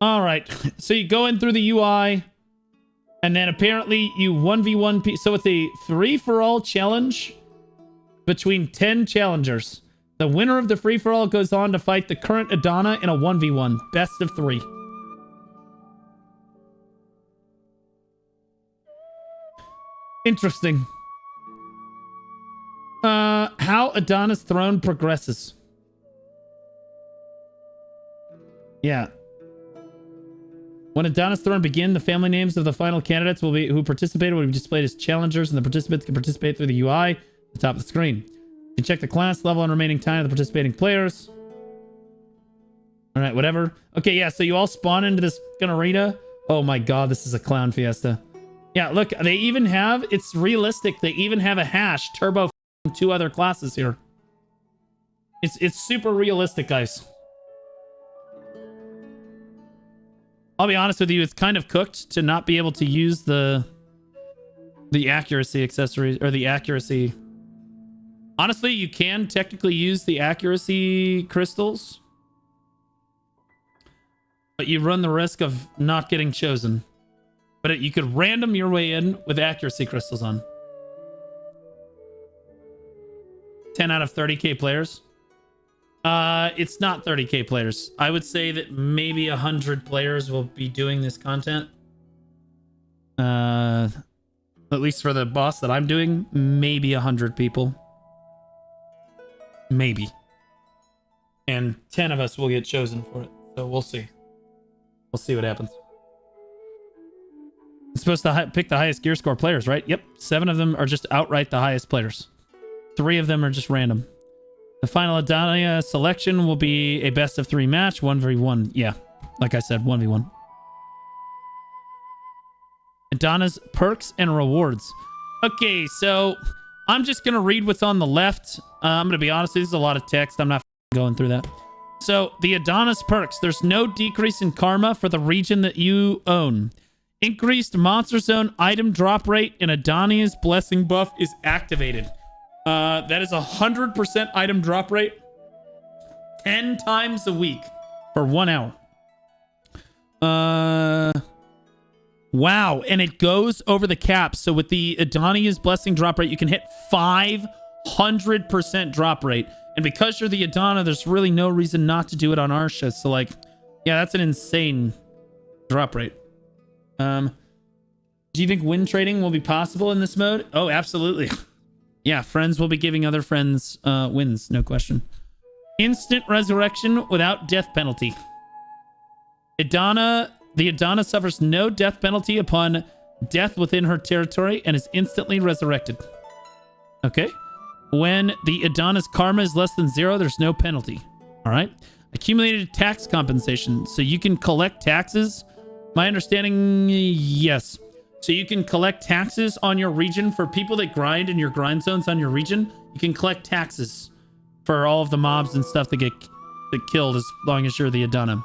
All right, so you go in through the UI, and then apparently you 1v1. So it's a free-for-all challenge between 10 challengers. The winner of the free-for-all goes on to fight the current Edana in a 1v1. Best of 3. Interesting. How Edana's throne progresses. Yeah. When Edana's throne begin, the family names of the final candidates who participated will be displayed as challengers, and the participants can participate through the UI at the top of the screen. You can check the class level and remaining time of the participating players. All right, whatever. Okay, yeah, so you all spawn into this arena. Oh my god, this is a clown fiesta. Yeah, look, they even have, it's realistic, they even have a hash turbo 2 other classes here. It's super realistic, guys. I'll be honest with you, it's kind of cooked to not be able to use the accuracy accessories, or the accuracy. Honestly, you can technically use the accuracy crystals, but you run the risk of not getting chosen. But you could random your way in with accuracy crystals on. 10 out of 30k players. It's not 30k players. I would say that maybe 100 players will be doing this content. At least for the boss that I'm doing, maybe 100 people. Maybe. And 10 of us will get chosen for it. So we'll see. We'll see what happens. It's supposed to pick the highest gear score players, right? Yep. 7 of them are just outright the highest players. 3 of them are just random. The final Edania selection will be a best of 3 match, 1v1. Yeah, like I said, 1v1. Edana's perks and rewards. Okay, so I'm just going to read what's on the left. I'm going to be honest, this is a lot of text. I'm not going through that. So the Edana's perks. There's no decrease in karma for the region that you own. Increased monster zone item drop rate in Edania's blessing buff is activated. That is 100% item drop rate 10 times a week for 1 hour. Wow, and it goes over the cap. So with the Edania's blessing drop rate, you can hit 500% drop rate. And because you're the Edana, there's really no reason not to do it on Arsha. So like, yeah, that's an insane drop rate. Do you think win trading will be possible in this mode? Oh, absolutely. Yeah, friends will be giving other friends wins, no question. Instant resurrection without death penalty. The Edana suffers no death penalty upon death within her territory and is instantly resurrected. Okay. When the Edana's karma is less than 0, there's no penalty. All right. Accumulated tax compensation. So you can collect taxes. My understanding, yes. So you can collect taxes on your region for people that grind in your grind zones on your region. You can collect taxes for all of the mobs and stuff that get killed as long as you're the Edana.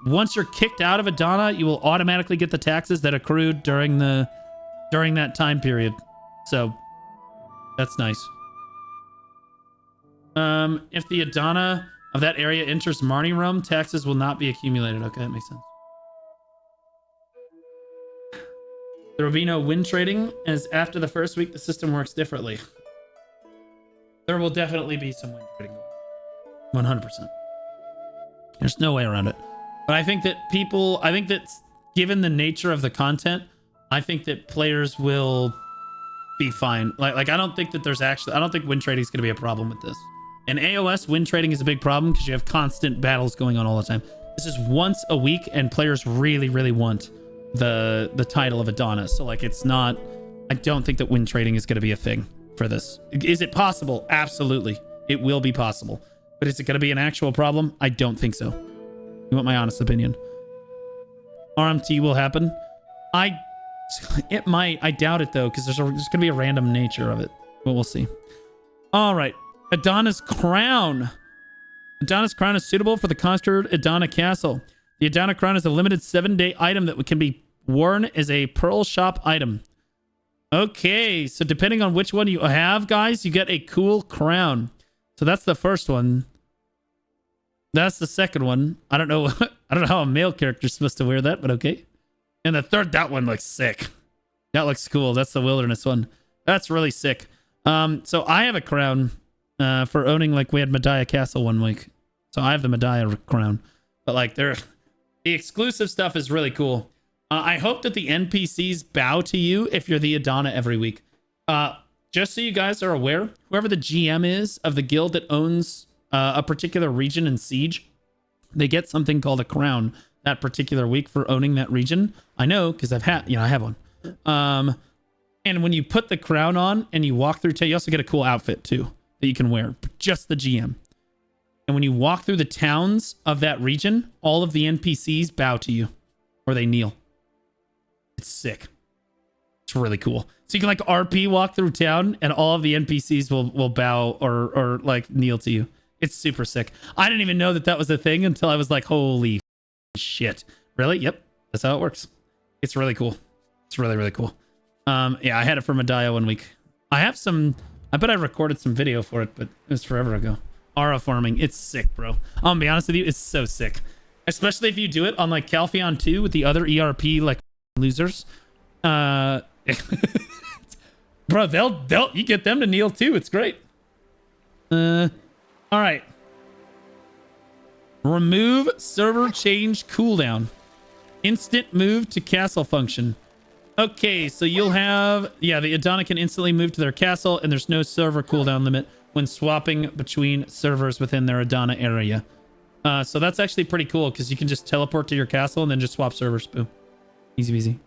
Once you're kicked out of Edana, you will automatically get the taxes that accrued during that time period. So that's nice. If the Edana of that area enters Marnie Realm, taxes will not be accumulated. Okay, that makes sense. There will be no win trading, as after the first week, the system works differently. There will definitely be some win trading. 100%. There's no way around it. But I think that given the nature of the content, I think that players will be fine. Like I don't think that I don't think win trading is going to be a problem with this. In AOS, win trading is a big problem because you have constant battles going on all the time. This is once a week, and players really, really want the title of Edana. So like I don't think that win trading is going to be a thing for this. Is it possible? Absolutely. It will be possible. But is it going to be an actual problem? I don't think so. You want my honest opinion? RMT will happen. It might. I doubt it though, because there's going to be a random nature of it. But we'll see. All right. Edana's crown. Edana's crown is suitable for the conquered Edana castle. The Edana crown is a limited 7-day item that can be worn as a pearl shop item. Okay, so depending on which one you have, guys, you get a cool crown. So that's the first one. That's the second one. I don't know. I don't know how a male character is supposed to wear that, but okay. And the third, that one looks sick. That looks cool. That's the wilderness one. That's really sick. So I have a crown for owning, like we had Medaya Castle one week. So I have the Medaya crown. But like the exclusive stuff is really cool. I hope that the NPCs bow to you if you're the Edana every week. Just so you guys are aware, whoever the GM is of the guild that owns a particular region in Siege, they get something called a crown that particular week for owning that region. I know because I have one. And when you put the crown on and you walk through, you also get a cool outfit too that you can wear. Just the GM. And when you walk through the towns of that region, all of the NPCs bow to you or they kneel. It's sick. It's really cool. So you can like RP walk through town and all of the NPCs will bow or like kneel to you. It's super sick. I didn't even know that was a thing until I was like, holy shit. Really? Yep. That's how it works. It's really cool. It's really, really cool. Yeah, I had it for Medaya one week. I bet I recorded some video for it, but it was forever ago. Aura farming. It's sick, bro. I'm gonna be honest with you. It's so sick. Especially if you do it on like Calpheon 2 with the other ERP like losers. Bro, you get them to kneel too. It's great. All right. Remove server change cooldown. Instant move to castle function. Okay, so you'll have... Yeah, the Edana can instantly move to their castle, and there's no server cooldown limit when swapping between servers within their Edana area. So that's actually pretty cool, because you can just teleport to your castle and then just swap servers. Boom. Easy peasy.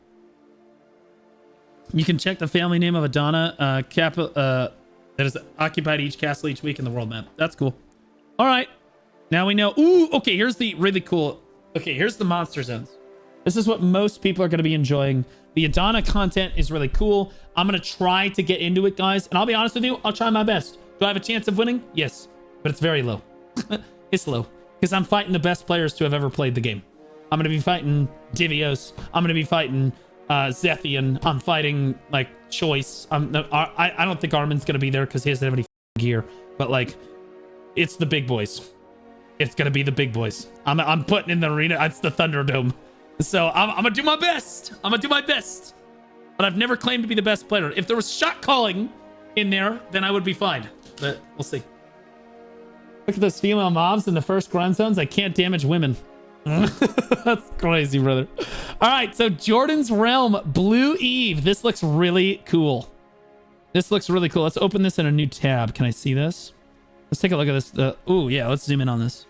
You can check the family name of Edana that is occupied each castle each week in the world map. That's cool. All right. Now we know... Ooh, okay, here's the really cool... Okay, here's the monster zones. This is what most people are going to be enjoying. The Edana content is really cool. I'm going to try to get into it, guys. And I'll be honest with you, I'll try my best. Do I have a chance of winning? Yes, but it's very low. It's low because I'm fighting the best players to have ever played the game. I'm going to be fighting Divios. I'm going to be fighting Zethian. I'm fighting like Choice. I don't think Armin's going to be there because he doesn't have any gear. But like, it's the big boys. It's going to be the big boys. I'm putting in the arena. It's the Thunderdome. So I'm going to do my best. I'm going to do my best. But I've never claimed to be the best player. If there was shot calling in there, then I would be fine. But we'll see. Look at those female mobs in the first grind zones. I can't damage women. That's crazy, brother. All right, so Jordan's Realm, Blue Eve. This looks really cool. This looks really cool. Let's open this in a new tab. Can I see this? Let's take a look at this. Oh, yeah, let's zoom in on this.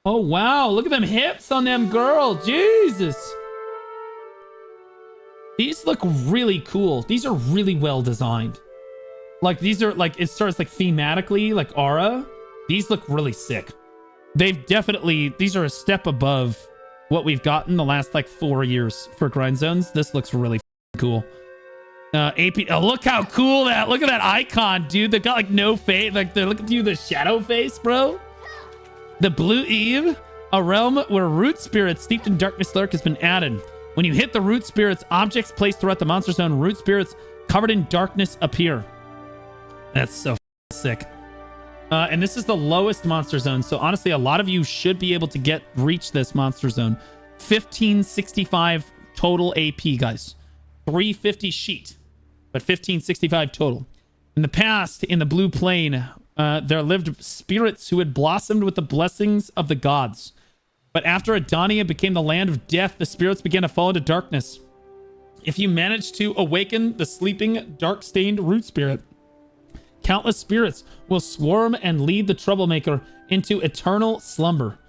Oh, wow. Look at them hips on them girl. Jesus. These look really cool. These are really well designed. Like, these are, like, it starts, like, thematically, like, aura. These look really sick. They've definitely, these are a step above what we've gotten the last, like, 4 years for grind zones. This looks really cool. AP, oh, look how cool that, look at that icon, dude. They've got, like, no face. Like, they're looking through the shadow face, bro. The Blue Eve, a realm where root spirits steeped in darkness lurk has been added. When you hit the root spirits, objects placed throughout the monster zone, root spirits covered in darkness appear. That's so sick. And this is the lowest monster zone. So honestly, a lot of you should be able to reach this monster zone. 1565 total AP, guys. 350 sheet, but 1565 total. In the past, in the blue plane, there lived spirits who had blossomed with the blessings of the gods. But after Edania became the land of death, the spirits began to fall into darkness. If you manage to awaken the sleeping, dark-stained root spirit, countless spirits will swarm and lead the troublemaker into eternal slumber.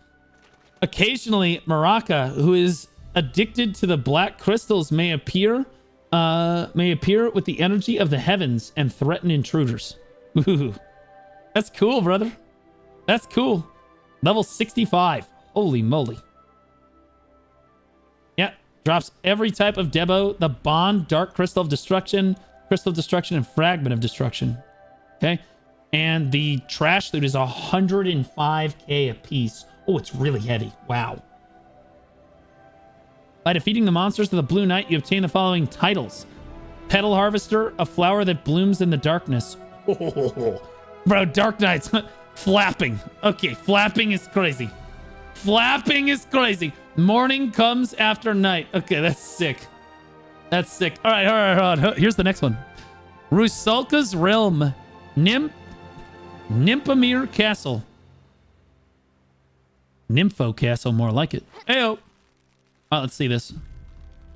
Occasionally, Maraka, who is addicted to the black crystals, may appear with the energy of the heavens and threaten intruders. Ooh, that's cool, brother. That's cool. Level 65. Holy moly. Yeah, drops every type of Debo, the Bond, Dark Crystal of Destruction, and Fragment of Destruction. Okay, and the trash loot is 105k a piece. Oh, it's really heavy. Wow. By defeating the monsters of the Blue Knight, you obtain the following titles. Petal Harvester, a flower that blooms in the darkness. Oh, bro, Dark Knights. Flapping. Okay, flapping is crazy. Flapping is crazy. Morning comes after night. Okay, that's sick. That's sick. All right. Here's the next one. Rusalka's Realm. Nymphomere Castle. Nympho Castle, more like it. Heyo. Let's see this.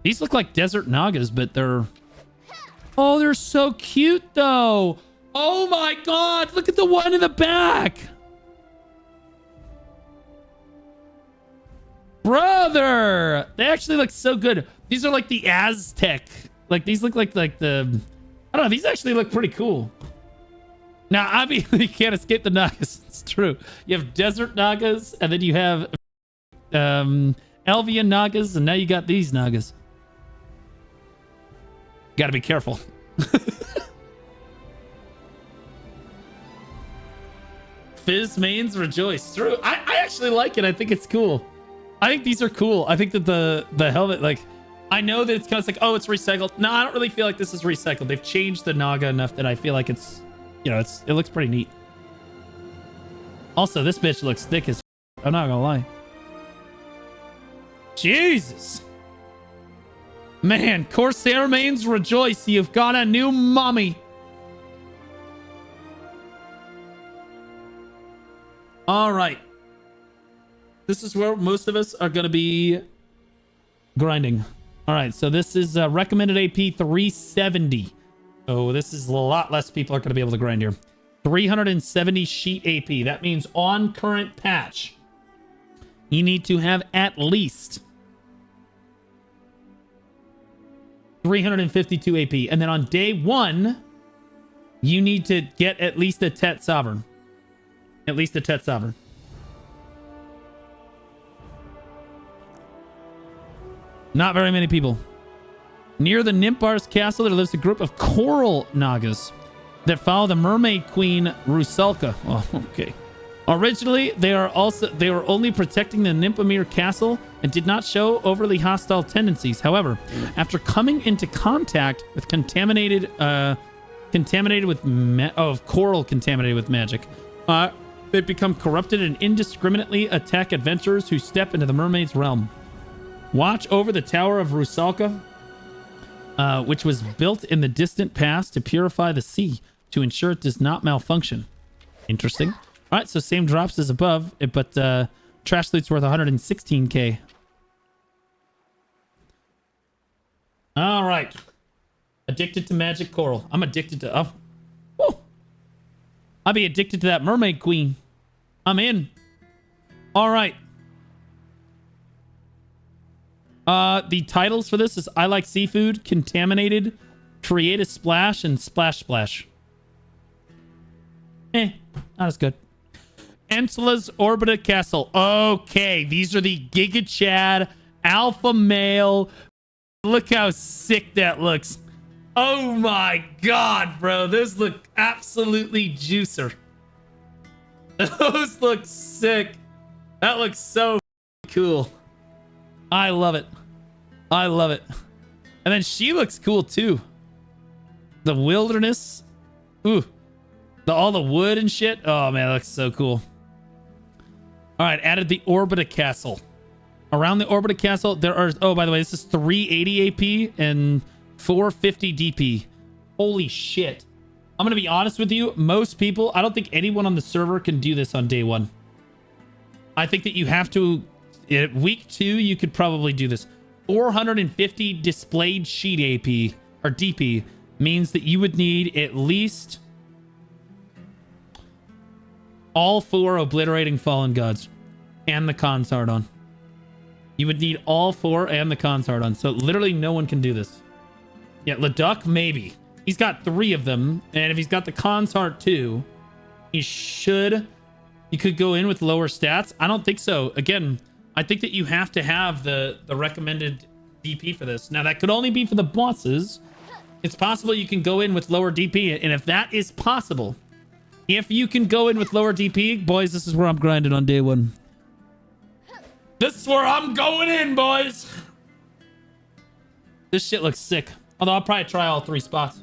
These look like desert nagas, but they're... Oh, they're so cute, though. Oh, my God. Look at the one in the back. Brother. They actually look so good. These are like the Aztec. Like, these look like the... I don't know. These actually look pretty cool. Now, obviously, you can't escape the Nagas. It's true. You have desert Nagas, and then you have Elvian Nagas, and now you got these Nagas. Gotta be careful. Fizz mains rejoice. True. I actually like it. I think it's cool. I think these are cool. I think that the helmet, like, I know that it's kind of like, oh, it's recycled. No, I don't really feel like this is recycled. They've changed the Naga enough that I feel like it's... You know, it looks pretty neat. Also, this bitch looks thick as I'm not gonna lie. Jesus. Man, Corsair mains rejoice. You've got a new mommy. All right. This is where most of us are gonna be grinding. All right, so this is recommended AP 370. So this is a lot less people are going to be able to grind here. 370 sheet AP. That means on current patch, you need to have at least 352 AP. And then on day 1, you need to get at least a Tet Sovereign. At least a Tet Sovereign. Not very many people. Near the Nymphar's castle, there lives a group of coral Nagas that follow the mermaid queen Rusalka. Oh, okay. Originally, they were only protecting the Nymphomere castle and did not show overly hostile tendencies. However, after coming into contact with coral contaminated with magic, they've become corrupted and indiscriminately attack adventurers who step into the mermaid's realm. Watch over the Tower of Rusalka, which was built in the distant past to purify the sea to ensure it does not malfunction. Interesting. All right, so same drops as above, but trash loot's worth 116k. All right. Addicted to magic coral. I'm addicted to... Oh. Woo. I'll be addicted to that mermaid queen. I'm in. All right. The titles for this is I Like Seafood, Contaminated, Create a Splash, and Splash Splash. Not as good. Ensula's Orbita Castle. Okay, these are the Giga Chad Alpha Male. Look how sick that looks. Oh my god, bro. Those look absolutely juicer. Those look sick. That looks so cool. I love it. I love it. And then she looks cool too. The wilderness. Ooh. All the wood and shit. Oh man, that looks so cool. All right, added the Orbita Castle. Around the Orbita Castle, there are... Oh, by the way, this is 380 AP and 450 DP. Holy shit. I'm going to be honest with you. Most people... I don't think anyone on the server can do this on day one. I think that you have to... At week 2, you could probably do this. 450 displayed sheet AP, or DP, means that you would need at least... all 4 Obliterating Fallen Gods and the Consardon. You would need all 4 and the Consardon. So literally no one can do this. Yeah, Leduc, maybe. He's got 3 of them. And if he's got the Consort too, he should... You could go in with lower stats. I don't think so. Again, I think that you have to have the recommended DP for this. Now, that could only be for the bosses. It's possible you can go in with lower DP. And if that is possible... If you can go in with lower DP, boys, this is where I'm grinding on day 1. This is where I'm going in, boys. This shit looks sick. Although I'll probably try all 3 spots.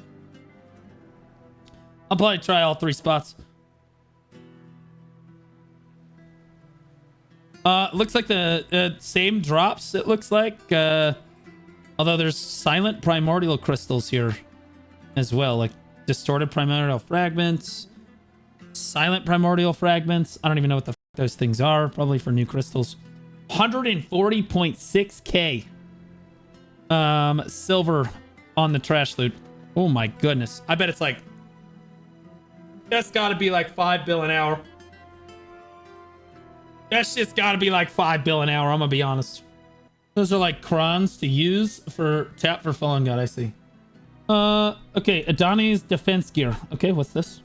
Looks like the same drops, it looks like. Although there's silent primordial crystals here as well. Like distorted primordial fragments. Silent primordial fragments. I don't even know what the those things are. Probably for new crystals. 140.6k silver on the trash loot. Oh my goodness. I bet it's like... That's gotta be like 5 bill an hour. That shit's gotta be like 5 bill an hour. I'm gonna be honest. Those are like crons to use for tap for Fallen God. I see. Okay. Edania's defense gear. Okay, what's this?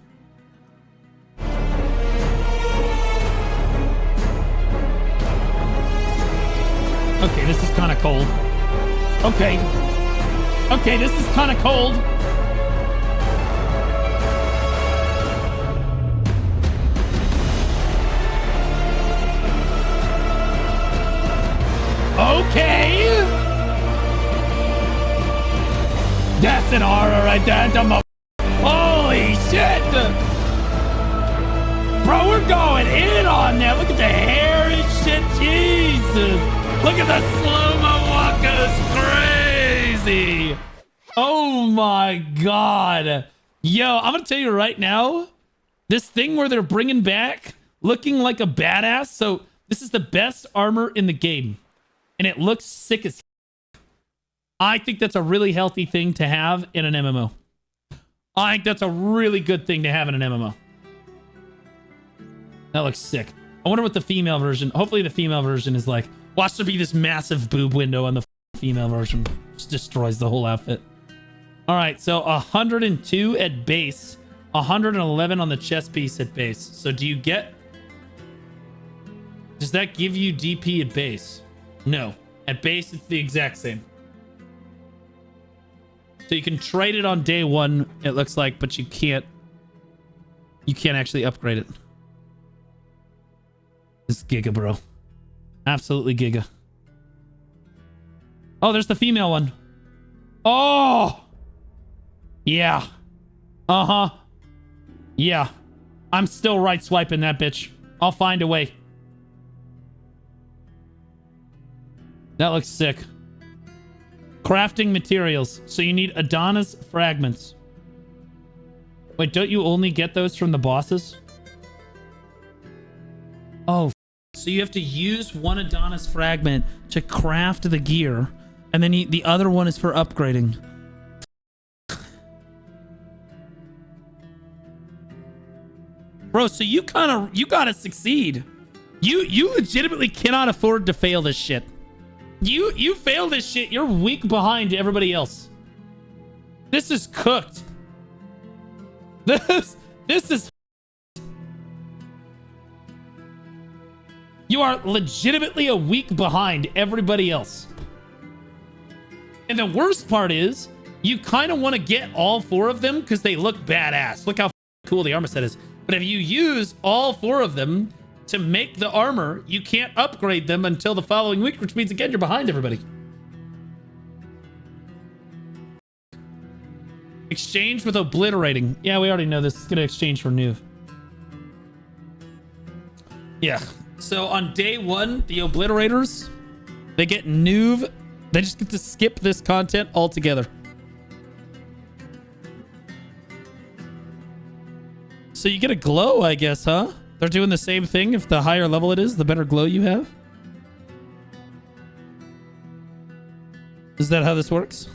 Okay, this is kind of cold. Okay. Okay, this is kind of cold. Okay. That's an aura right there. Holy shit. Bro, we're going in on that. Look at the hair and shit. Jesus. Look at the slow-mo walkers. Crazy. Oh my god. Yo, I'm gonna tell you right now, this thing where they're bringing back looking like a badass. So this is the best armor in the game. And it looks sick as... I think that's a really healthy thing to have in an MMO. I think that's a really good thing to have in an MMO. That looks sick. I wonder what the female version... Hopefully the female version is like... Watch there be this massive boob window on the female version. Just destroys the whole outfit. All right, so 102 at base. 111 on the chest piece at base. So do you get... Does that give you DP at base? No. At base, it's the exact same. So you can trade it on day 1, it looks like, but you can't actually upgrade it. This is Giga, bro. Absolutely Giga. Oh, there's the female one. Oh! Yeah. Uh-huh. Yeah. I'm still right swiping that bitch. I'll find a way. That looks sick. Crafting materials. So you need Edana's fragments. Wait, don't you only get those from the bosses? Oh, so you have to use one Edana's fragment to craft the gear, and then the other one is for upgrading. Bro, so you gotta succeed. You legitimately cannot afford to fail this shit. You fail this shit, you're weak behind everybody else. This is cooked. This is... You are legitimately a week behind everybody else. And the worst part is, you kind of want to get all 4 of them because they look badass. Look how cool the armor set is. But if you use all 4 of them to make the armor, you can't upgrade them until the following week, which means, again, you're behind everybody. Exchange with obliterating. Yeah, we already know this. It's going to exchange for Nuve. Yeah. So on day 1, the obliterators, they get Nuve. They just get to skip this content altogether. So you get a glow, I guess, huh? They're doing the same thing. If the higher level it is, the better glow you have. Is that how this works?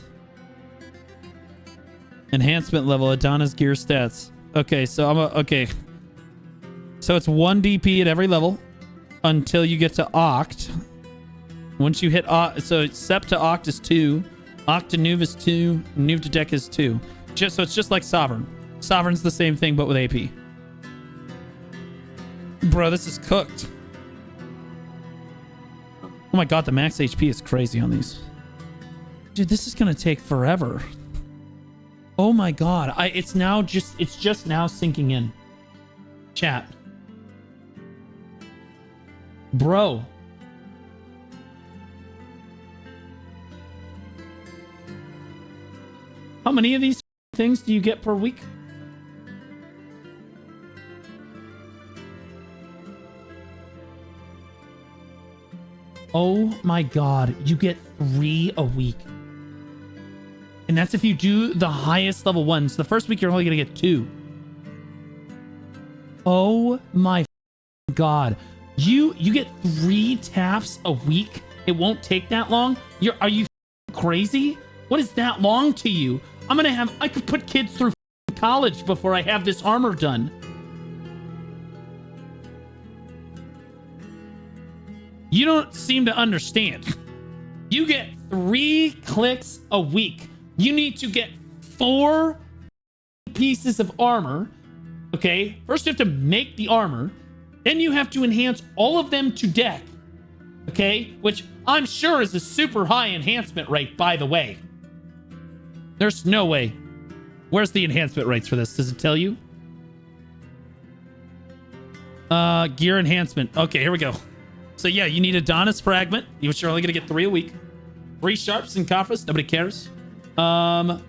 Enhancement level, Edana's gear stats. Okay, so okay. So it's 1 DP at every level until you get to Oct. Once you hit Oct, so Sep to Oct is 2, Oct to Nuve is 2, Nuve to Deck is 2. So it's just like Sovereign. Sovereign's the same thing, but with AP. Bro, this is cooked. Oh my god, the max HP is crazy on these. Dude, this is gonna take forever. Oh my god, it's just now sinking in. Chat. Bro. How many of these things do you get per week? Oh my god, you get 3 a week. And that's if you do the highest level ones. The first week you're only gonna get 2. Oh my god. You get 3 taps a week? It won't take that long? Are you crazy? What is that long to you? I could put kids through college before I have this armor done. You don't seem to understand. You get 3 clicks a week. You need to get 4 pieces of armor. Okay, first you have to make the armor. Then you have to enhance all of them to deck. Okay, which I'm sure is a super high enhancement rate, by the way. There's no way. Where's the enhancement rates for this? Does it tell you? Gear enhancement. Okay, here we go. So yeah, you need Edana's fragment, which you're only gonna get 3 a week. 3 sharps and Kafras, nobody cares. Oh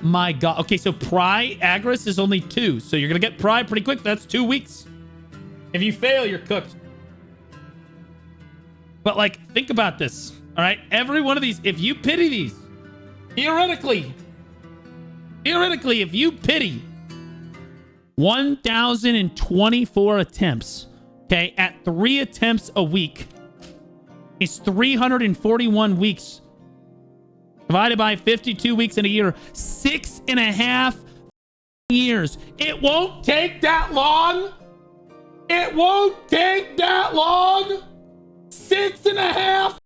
my god. Okay, so Pry Agris is only 2. So you're gonna get Pry pretty quick. That's 2 weeks. If you fail, you're cooked. But like, think about this. All right, every one of these, if you pity these, theoretically, if you pity 1,024 attempts, okay, at 3 attempts a week, it's 341 weeks divided by 52 weeks in a year, 6.5 years. It won't take that long. It won't take that long. 6.5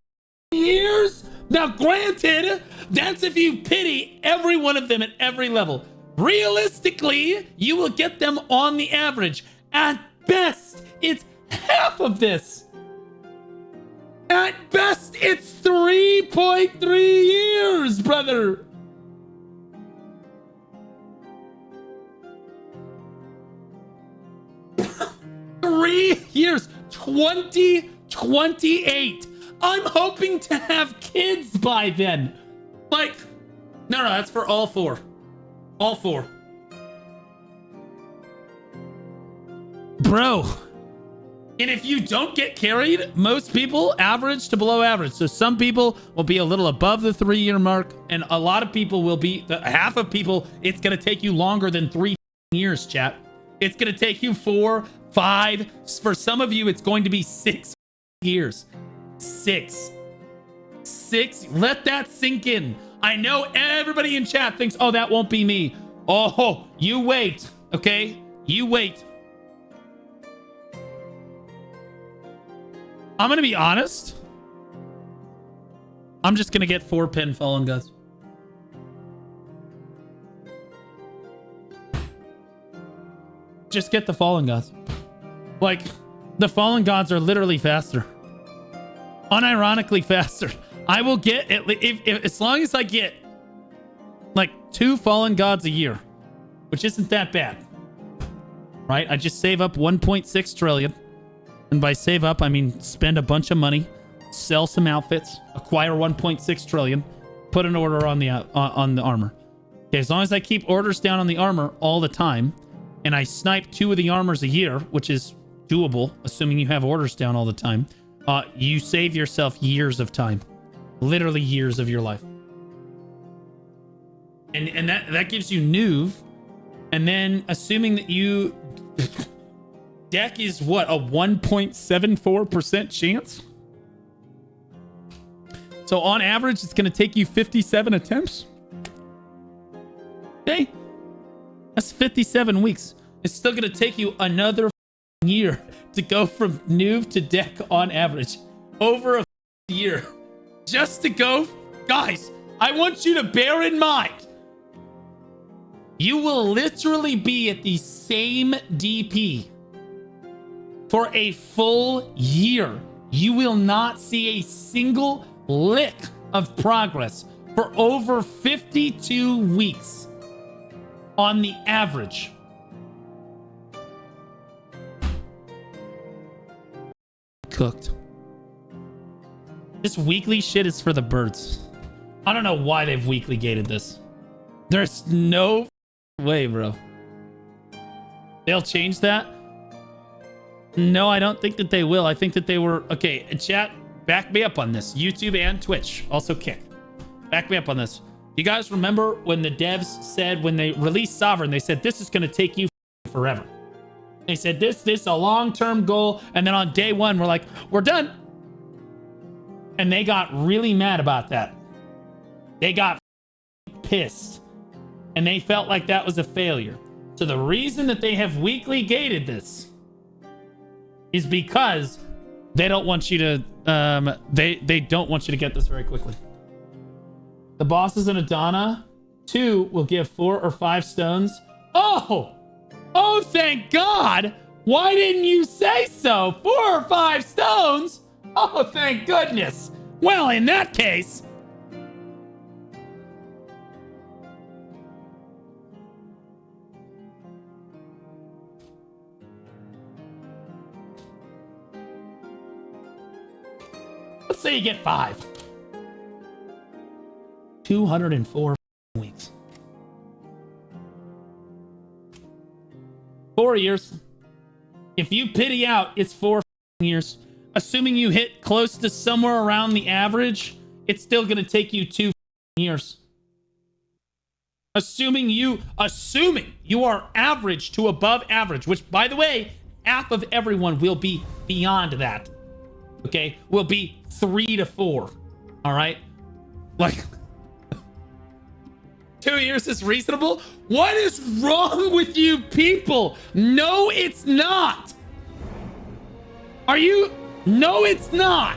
years. Now, granted, that's if you pity every one of them at every level. Realistically, you will get them on the average. At best, it's half of this. At best, it's 3.3 years, brother. Three years. 2028. I'm hoping to have kids by then. Like, no, that's for all four. All four. Bro. And if you don't get carried, most people average to below average. So some people will be a little above the 3-year mark, and a lot of people will be, half of people, it's going to take you longer than 3 years, chat. It's going to take you 4, 5. For some of you, it's going to be 6 years. 6. Let that sink in. I know everybody in chat thinks, oh, that won't be me. Oh, you wait, okay? You wait. I'm going to be honest. I'm just going to get 4-pin Fallen Gods. Just get the Fallen Gods. Like, the Fallen Gods are literally faster. Unironically faster. I will get, if as long as I get, like, 2 Fallen Gods a year, which isn't that bad. Right? I just save up 1.6 trillion. And by save up, I mean spend a bunch of money, sell some outfits, acquire 1.6 trillion, put an order on the armor. Okay, as long as I keep orders down on the armor all the time, and I snipe 2 of the armors a year, which is doable, assuming you have orders down all the time, you save yourself years of time. Literally years of your life. And that gives you Nuve, and then assuming that you... Deck is what, a 1.74% chance? So on average, it's going to take you 57 attempts. Okay. That's 57 weeks. It's still going to take you another year to go from Nuve to deck on average. Over a year. Just to go... Guys, I want you to bear in mind. You will literally be at the same DP for a full year. You will not see a single lick of progress for over 52 weeks on the average. Cooked. This weekly shit is for the birds. I don't know why they've weekly gated this. There's no way, bro. They'll change that? No, I don't think that they will. I think that they were... Okay, chat, back me up on this. YouTube and Twitch. Also Kick. Back me up on this. You guys remember when the devs said, when they released Sovereign, they said, this is going to take you forever. They said, this is a long-term goal. And then on day 1, we're like, we're done. And they got really mad about that. They got pissed. And they felt like that was a failure. So the reason that they have weekly gated this is because they don't want you to they don't want you to get this very quickly. The bosses in Edana 2 will give 4 or 5 stones. Oh, thank God. Why didn't you say so? 4 or 5 stones? Oh, thank goodness. Well, in that case, let's say you get 5. 204 weeks. 4 years. If you pity out, it's 4 years. Assuming you hit close to somewhere around the average, it's still going to take you 2 years. Assuming you are average to above average, which, by the way, half of everyone will be beyond that. Okay? Will be 3 to 4. All right? Like, 2 years is reasonable? What is wrong with you people? No, it's not. Are you... No, it's not.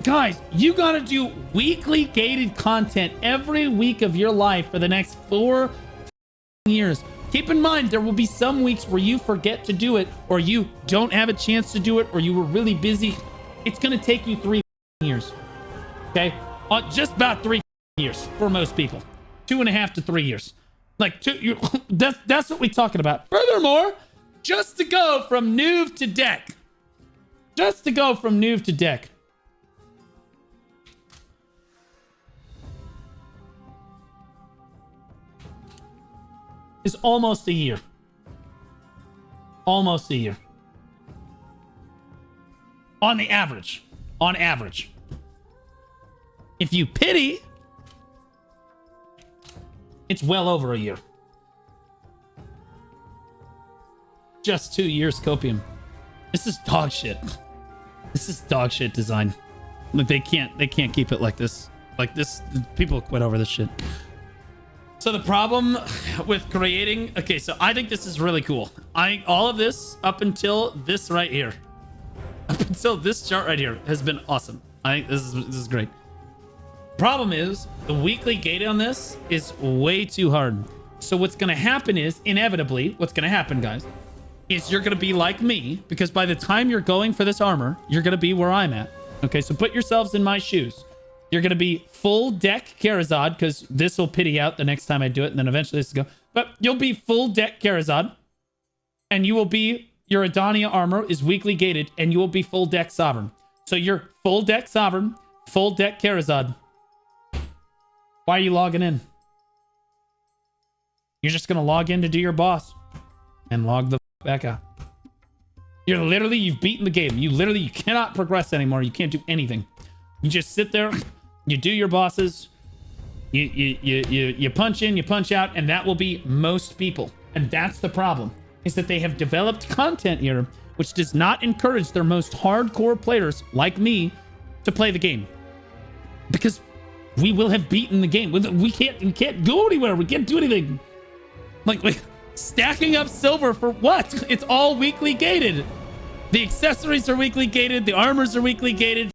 Guys, you gotta do weekly gated content every week of your life for the next 4 years. Keep in mind, there will be some weeks where you forget to do it, or you don't have a chance to do it, or you were really busy. It's gonna take you 3 years. Okay? Just about 3 years for most people. 2.5 to 3 years. Like, that's what we're talking about. Furthermore, just to go from noob to deck. Just to go from noob to deck. Is almost a year. Almost a year. On the average. On average. If you pity, it's well over a year. Just 2 years, Copium. This is dog shit. This is dog shit design. Like they can't keep it like this. Like this, people quit over this shit. So the problem with creating, okay, so I think this is really cool. All of this up until this right here, up until this chart right here has been awesome. I think this is great. Problem is the weekly gate on this is way too hard. So what's going to happen is inevitably what's going to happen, guys, is you're going to be like me, because by the time you're going for this armor, you're going to be where I'm at. Okay, so put yourselves in my shoes. You're going to be full deck Kharazad, because this will pity out the next time I do it, and then eventually this will go. But you'll be full deck Kharazad, and you will be, your Edania armor is weekly gated, and you will be full deck Sovereign. So you're full deck Sovereign, full deck Kharazad. Why are you logging in? You're just going to log in to do your boss, and log the back out. You've beaten the game. You cannot progress anymore. You can't do anything. You just sit there. You do your bosses, you punch in, you punch out, and that will be most people. And that's the problem, is that they have developed content here which does not encourage their most hardcore players like me to play the game, because we will have beaten the game. We can't go anywhere. We can't do anything. Like stacking up silver for what? It's all weekly gated. The accessories are weekly gated. The armors are weekly gated.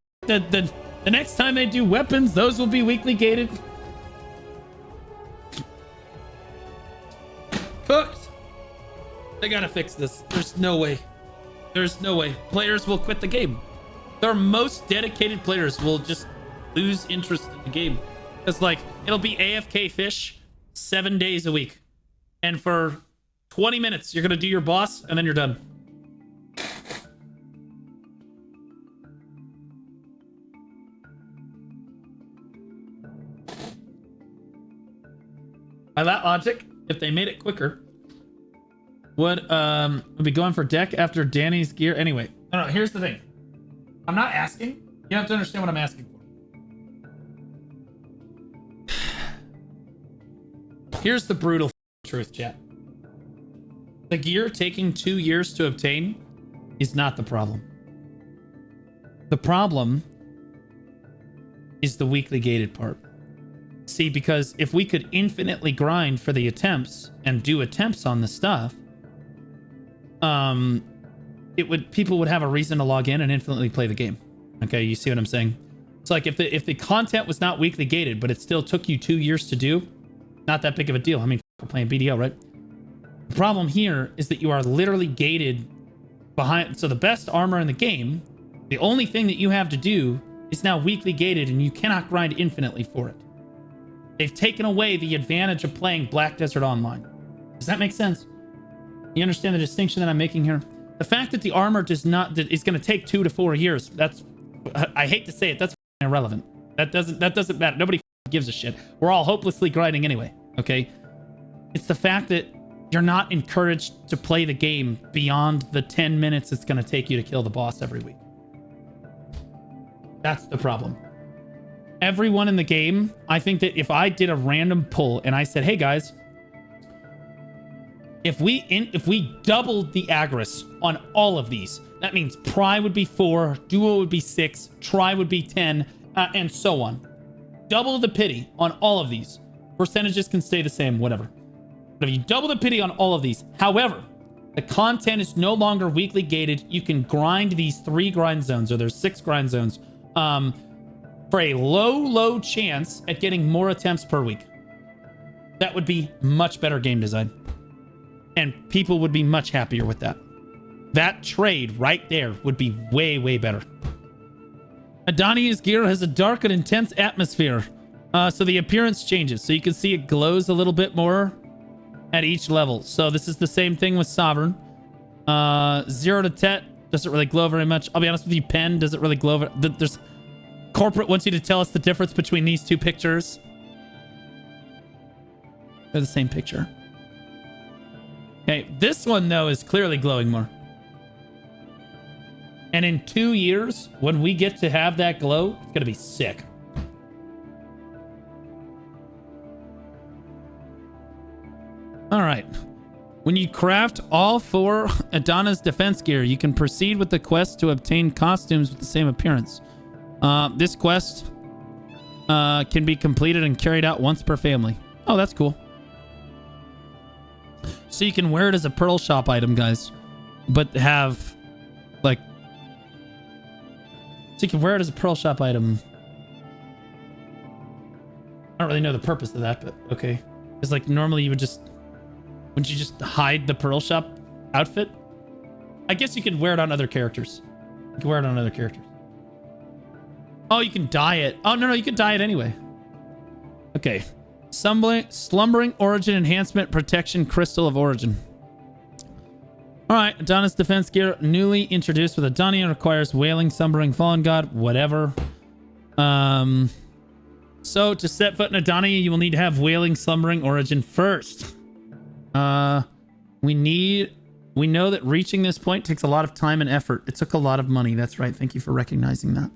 The next time they do weapons, those will be weekly gated. Cooked. They gotta fix this. There's no way. There's no way. Players will quit the game. Their most dedicated players will just lose interest in the game. It's like, it'll be AFK fish 7 days a week. And for 20 minutes, you're gonna do your boss, and then you're done. By that logic, if they made it quicker, would be going for deck after Danny's gear anyway. No, here's the thing. I'm not asking. You have to understand what I'm asking for. Here's the brutal truth, chat. The gear taking 2 years to obtain is not the problem. The problem is the weekly gated part. See, because if we could infinitely grind for the attempts and do attempts on the stuff, people would have a reason to log in and infinitely play the game. Okay, you see what I'm saying? It's like if the content was not weekly gated, but it still took you 2 years to do, not that big of a deal. I mean, we're playing BDO, right? The problem here is that you are literally gated behind. So the best armor in the game, the only thing that you have to do is now weekly gated, and you cannot grind infinitely for it. They've taken away the advantage of playing Black Desert Online. Does that make sense? You understand the distinction that I'm making here? The fact that the armor is going to take 2 to 4 years, I hate to say it, that's irrelevant. That doesn't matter. Nobody gives a shit. We're all hopelessly grinding anyway, okay? It's the fact that you're not encouraged to play the game beyond the 10 minutes it's going to take you to kill the boss every week. That's the problem. Everyone in the game, I think that if I did a random pull and I said, hey guys, if we doubled the aggros on all of these, that means Pry would be 4, Duo would be 6, Try would be 10, and so on. Double the pity on all of these. Percentages can stay the same, whatever. But if you double the pity on all of these, however, the content is no longer weekly gated. You can grind these 3 grind zones, or there's 6 grind zones, for a low chance at getting more attempts per week. That would be much better game design. And people would be much happier with that. That trade right there would be way better. Edania's gear has a dark and intense atmosphere. So the appearance changes. So you can see it glows a little bit more at each level. So this is the same thing with Sovereign. 0 to Tet doesn't really glow very much. I'll be honest with you, Pen doesn't really glow. There's Corporate wants you to tell us the difference between these two pictures. They're the same picture. Okay, this one though is clearly glowing more. And in 2 years, when we get to have that glow, it's gonna be sick. All right. When you craft all 4 Edana's defense gear, you can proceed with the quest to obtain costumes with the same appearance. This quest can be completed and carried out once per family. Oh, that's cool. So you can wear it as a Pearl Shop item, guys. But have, like... So you can wear it as a Pearl Shop item. I don't really know the purpose of that, but okay. Because, like, normally you would just... Wouldn't you just hide the Pearl Shop outfit? I guess you could wear it on other characters. You can wear it on other characters. Oh, you can dye it. Oh, no, you can dye it anyway. Okay. Slumbering Origin Enhancement Protection Crystal of Origin. All right. Edana's defense gear newly introduced with Edania requires Wailing, Slumbering, Fallen God, whatever. So to set foot in Edania, you will need to have Wailing, Slumbering Origin first. We know that reaching this point takes a lot of time and effort. It took a lot of money. That's right. Thank you for recognizing that.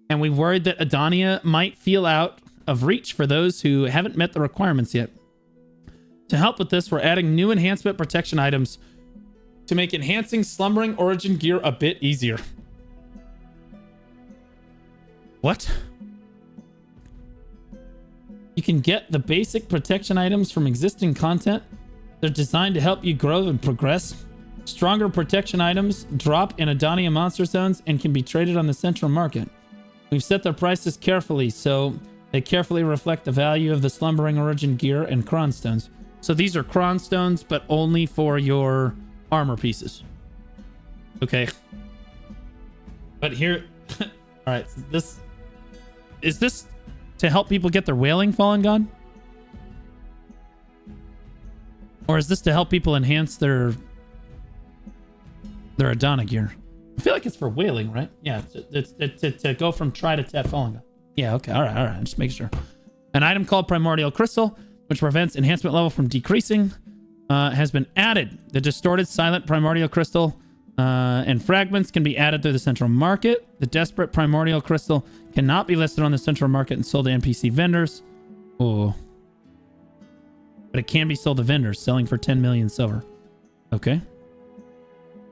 And we worried that Edania might feel out of reach for those who haven't met the requirements yet. To help with this, we're adding new enhancement protection items to make enhancing Slumbering Origin gear a bit easier. What? You can get the basic protection items from existing content. They're designed to help you grow and progress. Stronger protection items drop in Edania monster zones and can be traded on the central market. We've set their prices carefully, so they carefully reflect the value of the Slumbering Origin gear and Cronstones. So these are Cronstones, but only for your armor pieces. Okay. But here... Alright, so this... Is this to help people get their Wailing Fallen God? Or is this to help people enhance their Edana gear? I feel like it's for Wailing, right? Yeah, it's to go from Tri to Tet Fallen God. Yeah, okay, all right. Just make sure. An item called Primordial Crystal, which prevents enhancement level from decreasing, has been added. The distorted Silent Primordial Crystal and fragments can be added through the central market. The Desperate Primordial Crystal cannot be listed on the central market and sold to NPC vendors. Oh. But it can be sold to vendors, selling for 10 million silver. Okay.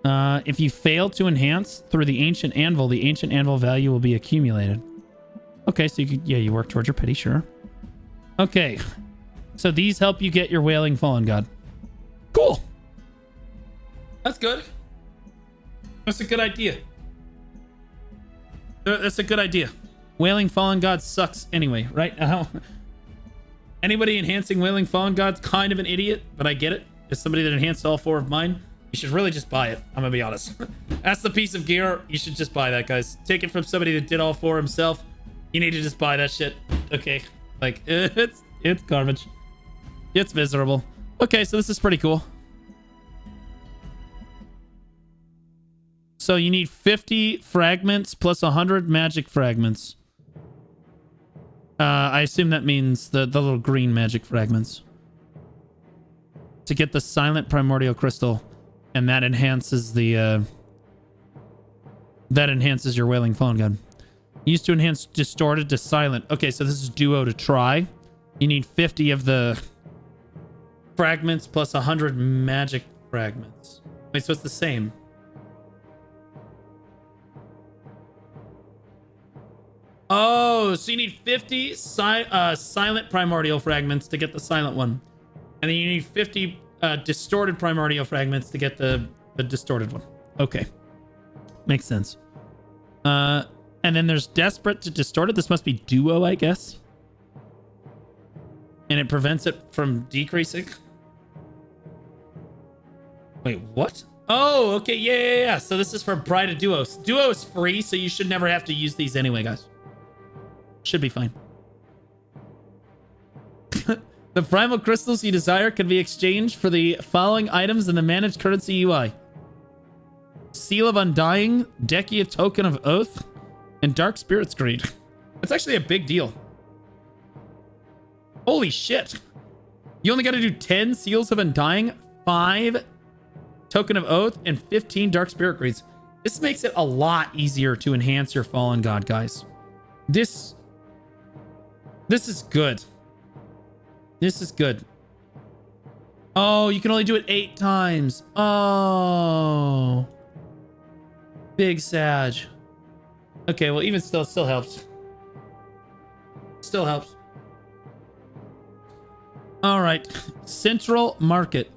If you fail to enhance through the Ancient Anvil value will be accumulated. Okay, so you work towards your pity, sure. Okay. So these help you get your Wailing Fallen God. Cool. That's good. That's a good idea. That's a good idea. Wailing Fallen God sucks anyway, right? Anybody enhancing Wailing Fallen God's kind of an idiot, but I get it. As somebody that enhanced all 4 of mine, you should really just buy it. I'm gonna be honest. That's the piece of gear. You should just buy that, guys. Take it from somebody that did all 4 himself. You need to just buy that shit. Okay. Like, it's garbage. It's miserable. Okay, so this is pretty cool. So you need 50 fragments plus 100 magic fragments. I assume that means the little green magic fragments. To get the Silent Primordial Crystal. And that enhances the... that enhances your Wailing Fallen God. Used to enhance Distorted to Silent. Okay, so this is Duo to Try. You need 50 of the fragments plus 100 magic fragments. Wait, so it's the same. Oh, so you need 50 silent primordial fragments to get the silent one. And then you need 50 distorted primordial fragments to get the distorted one. Okay. Makes sense. And then there's Desperate to Distorted. This must be Duo, I guess. And it prevents it from decreasing. Wait, what? Oh, okay. Yeah. So this is for Bride of Duo. Duo is free, so you should never have to use these anyway, guys. Should be fine. The primal crystals you desire can be exchanged for the following items in the managed currency UI. Seal of Undying, Dekia Token of Oath, and Dark Spirit's Greed. That's actually a big deal. Holy shit. You only got to do 10 Seals of Undying, 5 Token of Oath, and 15 Dark Spirit Greeds. This makes it a lot easier to enhance your Fallen God, guys. This is good. This is good. Oh, you can only do it 8 times. Oh. Big Sag. Okay, well, even still, it still helps. Still helps. All right. Central Market.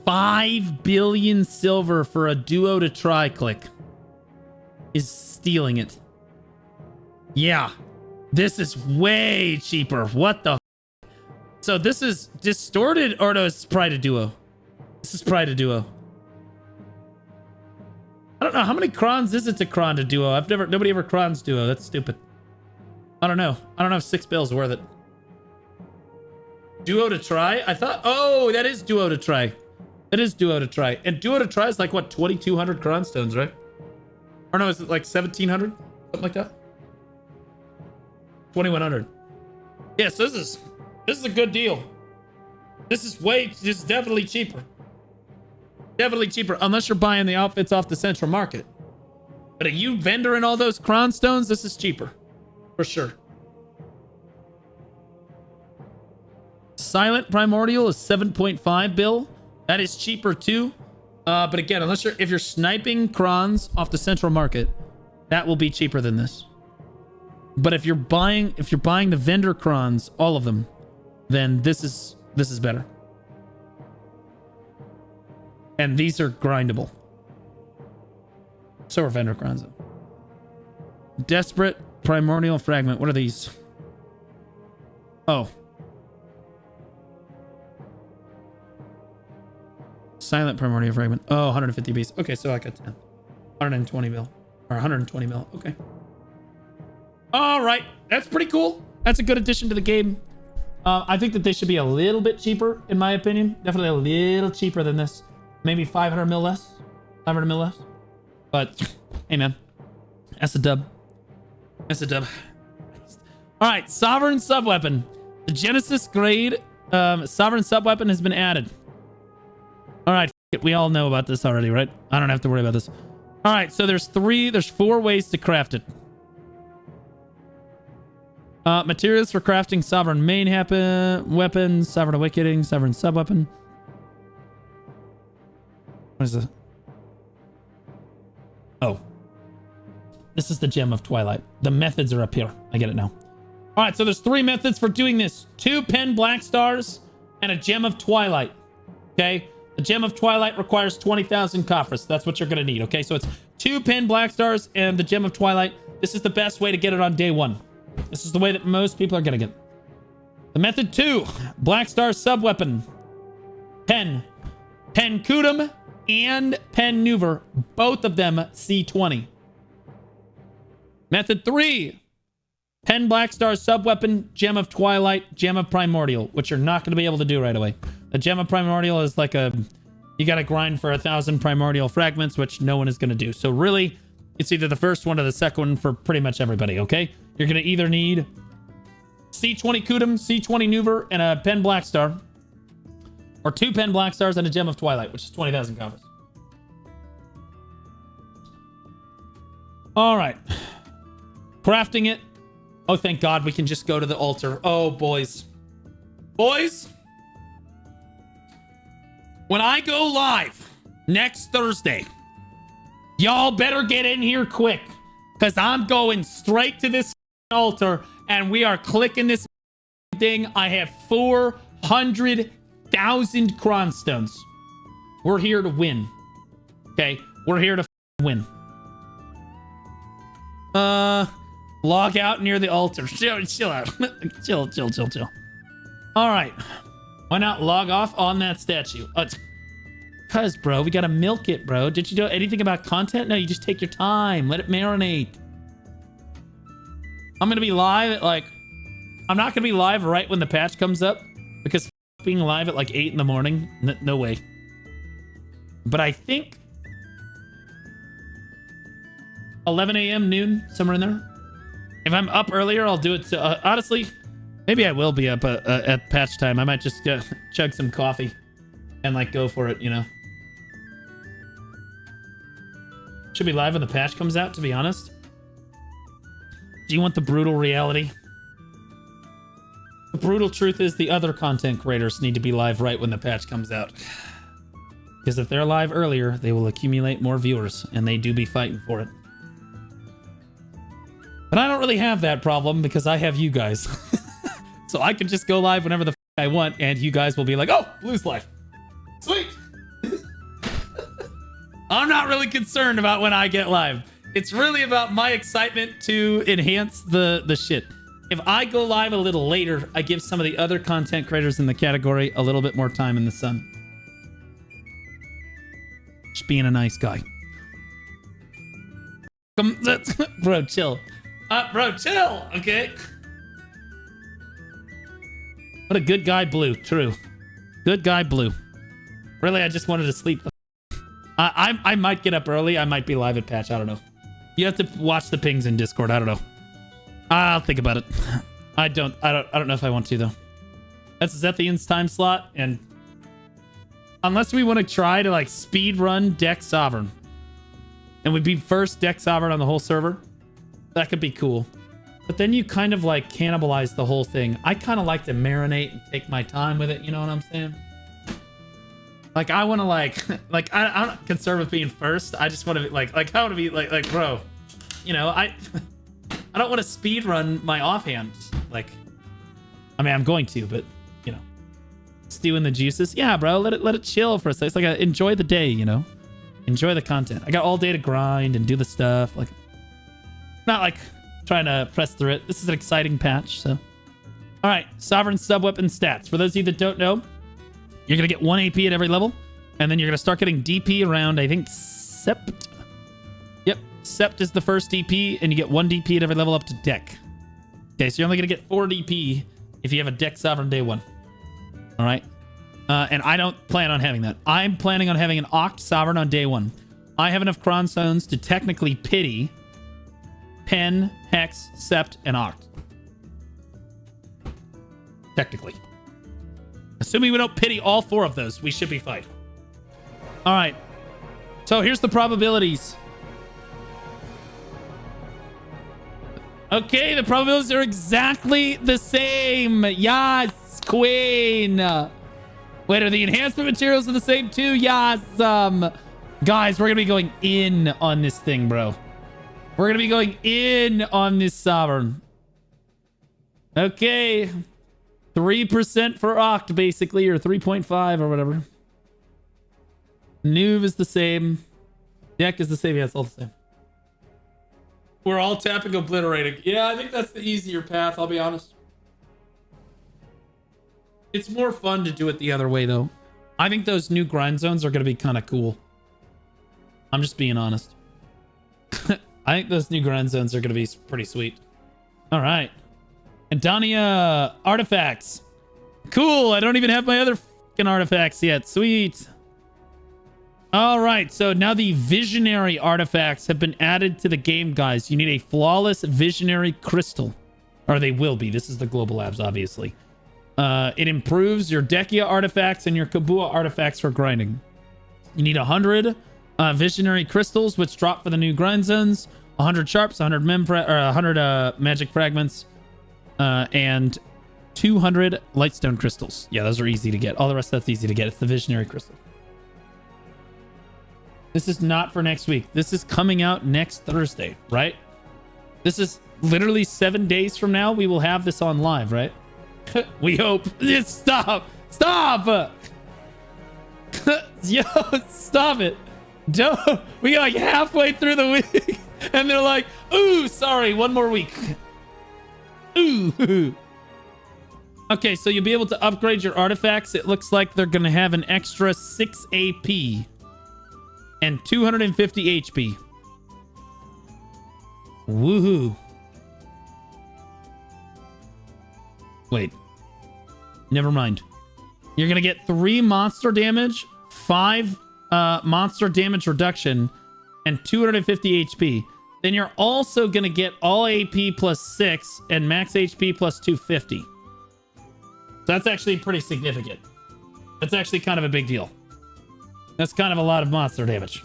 5 billion silver for a duo to try click. Is stealing it. Yeah. This is way cheaper. What the? So this is distorted, or no, it's Pride of Duo. This is Pride of Duo. I don't know. How many crons is it to cron to duo? Nobody ever crons duo. That's stupid. I don't know. I don't know if 6 bills worth it. Duo to try? I thought, oh, that is duo to try. That is duo to try. And duo to try is like, what, 2,200 cron stones, right? Or no, is it like 1,700? Something like that? 2,100. Yeah, so this is a good deal. This is definitely cheaper. Definitely cheaper, unless you're buying the outfits off the central market. But if you vendoring all those crown stones, this is cheaper. For sure. Silent Primordial is 7.5 bill. That is cheaper too. But again, if you're sniping crons off the central market, that will be cheaper than this. But if you're buying the vendor crons, all of them, then this is better. And these are grindable. So are vendor crons. Desperate Primordial Fragment. What are these? Oh. Silent Primordial Fragment. Oh, 150 beats. Okay, so I got 10. 120 mil. Or 120 mil. Okay. All right. That's pretty cool. That's a good addition to the game. I think that they should be a little bit cheaper, in my opinion. Definitely a little cheaper than this. Maybe 500 mil less. 500 mil less. But, hey, man. That's a dub. That's a dub. All right. Sovereign Subweapon. The Genesis grade Sovereign Subweapon has been added. All right. We all know about this already, right? I don't have to worry about this. All right. So there's 4 ways to craft it. Materials for crafting Sovereign main weapons, Sovereign Awakening, Sovereign Subweapon. What is this? Oh. This is the Gem of Twilight. The methods are up here. I get it now. All right, so there's 3 methods for doing this. 2 pen black stars and a Gem of Twilight. Okay? The Gem of Twilight requires 20,000 coffers. That's what you're going to need, okay? So it's 2 pen black stars and the Gem of Twilight. This is the best way to get it on day 1. This is the way that most people are getting it. The method 2, Black Star Subweapon. Pen Kudum and Pen Nuver. Both of them C20. Method 3, Pen Black Star Subweapon, Gem of Twilight, Gem of Primordial, which you're not going to be able to do right away. The Gem of Primordial is like you got to grind for 1,000 Primordial Fragments, which no one is going to do. So really, it's either the first one or the second one for pretty much everybody, okay? You're going to either need C20 Kudum, C20 Nuver, and a Pen Black Star. Or 2 Pen Black Stars and a Gem of Twilight, which is 20,000 coffers. All right. Crafting it. Oh, thank God we can just go to the altar. Oh, boys. Boys. When I go live next Thursday, y'all better get in here quick, because I'm going straight to this altar and we are clicking this thing. I have 400,000 cron stones. We're here to win. Okay, we're here to win. Log out near the altar. Chill out. chill. All right. Why not log off on that statue? Cause, bro, we gotta milk it, bro. Did you know anything about content? No, you just take your time. Let it marinate. I'm gonna be live at I'm not gonna be live right when the patch comes up, because being live at like 8 in the morning, no way. But I think 11 a.m. noon, somewhere in there. If I'm up earlier, I'll do it. Honestly, maybe I will be up at patch time. I might just chug some coffee and like go for it, you know. Should be live when the patch comes out, to be honest. Do you want the brutal reality? The brutal truth is the other content creators need to be live right when the patch comes out. Because if they're live earlier, they will accumulate more viewers, and they do be fighting for it. But I don't really have that problem because I have you guys. So I can just go live whenever the I want, and you guys will be like, oh, Blue's live. Sweet. I'm not really concerned about when I get live. It's really about my excitement to enhance the shit. If I go live a little later, I give some of the other content creators in the category a little bit more time in the sun. Just being a nice guy. Bro, chill. Bro, chill, okay? What a good guy, Blue. True. Good guy, Blue. Really, I just wanted to sleep. I might get up early. I might be live at patch. I don't know. You have to watch the pings in Discord. I don't know. I'll think about it. I don't know if I want to though. That's Zethian's time slot, and unless we want to try to like speed run Deck Sovereign, and we'd be first Deck Sovereign on the whole server, that could be cool. But then you kind of like cannibalize the whole thing. I kind of like to marinate and take my time with it. You know what I'm saying? Like I want to like I'm not concerned with being first. I just want to be like I want to be like bro, you know, I don't want to speed run my offhand. Like, I mean, I'm going to, but you know, stewing the juices. Yeah, bro, let it chill for a second. It's like enjoy the day, you know, enjoy the content. I got all day to grind and do the stuff. Like, not like trying to press through it. This is an exciting patch. So, all right, Sovereign sub weapon stats. For those of you that don't know, you're gonna get 1 AP at every level, and then you're gonna start getting DP around, I think, Sept. Yep, Sept is the first DP, and you get 1 DP at every level up to Deck. Okay, so you're only gonna get 4 DP if you have a Deck Sovereign day 1. All right, and I don't plan on having that. I'm planning on having an Oct Sovereign on day 1. I have enough Cron Stones to technically pity Pen, Hex, Sept, and Oct. Technically. Assuming we don't pity all 4 of those, we should be fine. All right. So here's the probabilities. Okay, the probabilities are exactly the same. Yes, Queen. Wait, are the enhancement materials the same too? Yes. Guys, we're going to be going in on this thing, bro. We're going to be going in on this Sovereign. Okay. 3% for Oct, basically, or 3.5 or whatever. Nuve is the same. Deck is the same. Yeah, it's all the same. We're all tapping obliterating. Yeah, I think that's the easier path, I'll be honest. It's more fun to do it the other way, though. I think those new grind zones are going to be kind of cool. I'm just being honest. I think those new grind zones are going to be pretty sweet. All right. Edania artifacts. Cool. I don't even have my other fucking artifacts yet. Sweet. All right. So now the visionary artifacts have been added to the game, guys. You need a flawless visionary crystal. Or they will be. This is the global labs, obviously. It improves your Dekia artifacts and your Kabua artifacts for grinding. You need 100 visionary crystals, which drop for the new grind zones. 100 sharps, 100 100 magic fragments. And 200 Lightstone crystals. Yeah, those are easy to get. All the rest that's easy to get. It's the visionary crystal. This is not for next week. This is coming out next Thursday, right? This is literally 7 days from now. We will have this on live, right? We hope. Stop! Stop! Yo, stop it. Don't. We got like halfway through the week and they're like, ooh, sorry, 1 more week. Ooh. Okay, so you'll be able to upgrade your artifacts. It looks like they're going to have an extra 6 AP and 250 HP. Woohoo. Wait. Never mind. You're going to get 3 monster damage, 5 monster damage reduction, and 250 HP. Then you're also going to get all AP plus 6 and max HP plus 250. So that's actually pretty significant. That's actually kind of a big deal. That's kind of a lot of monster damage.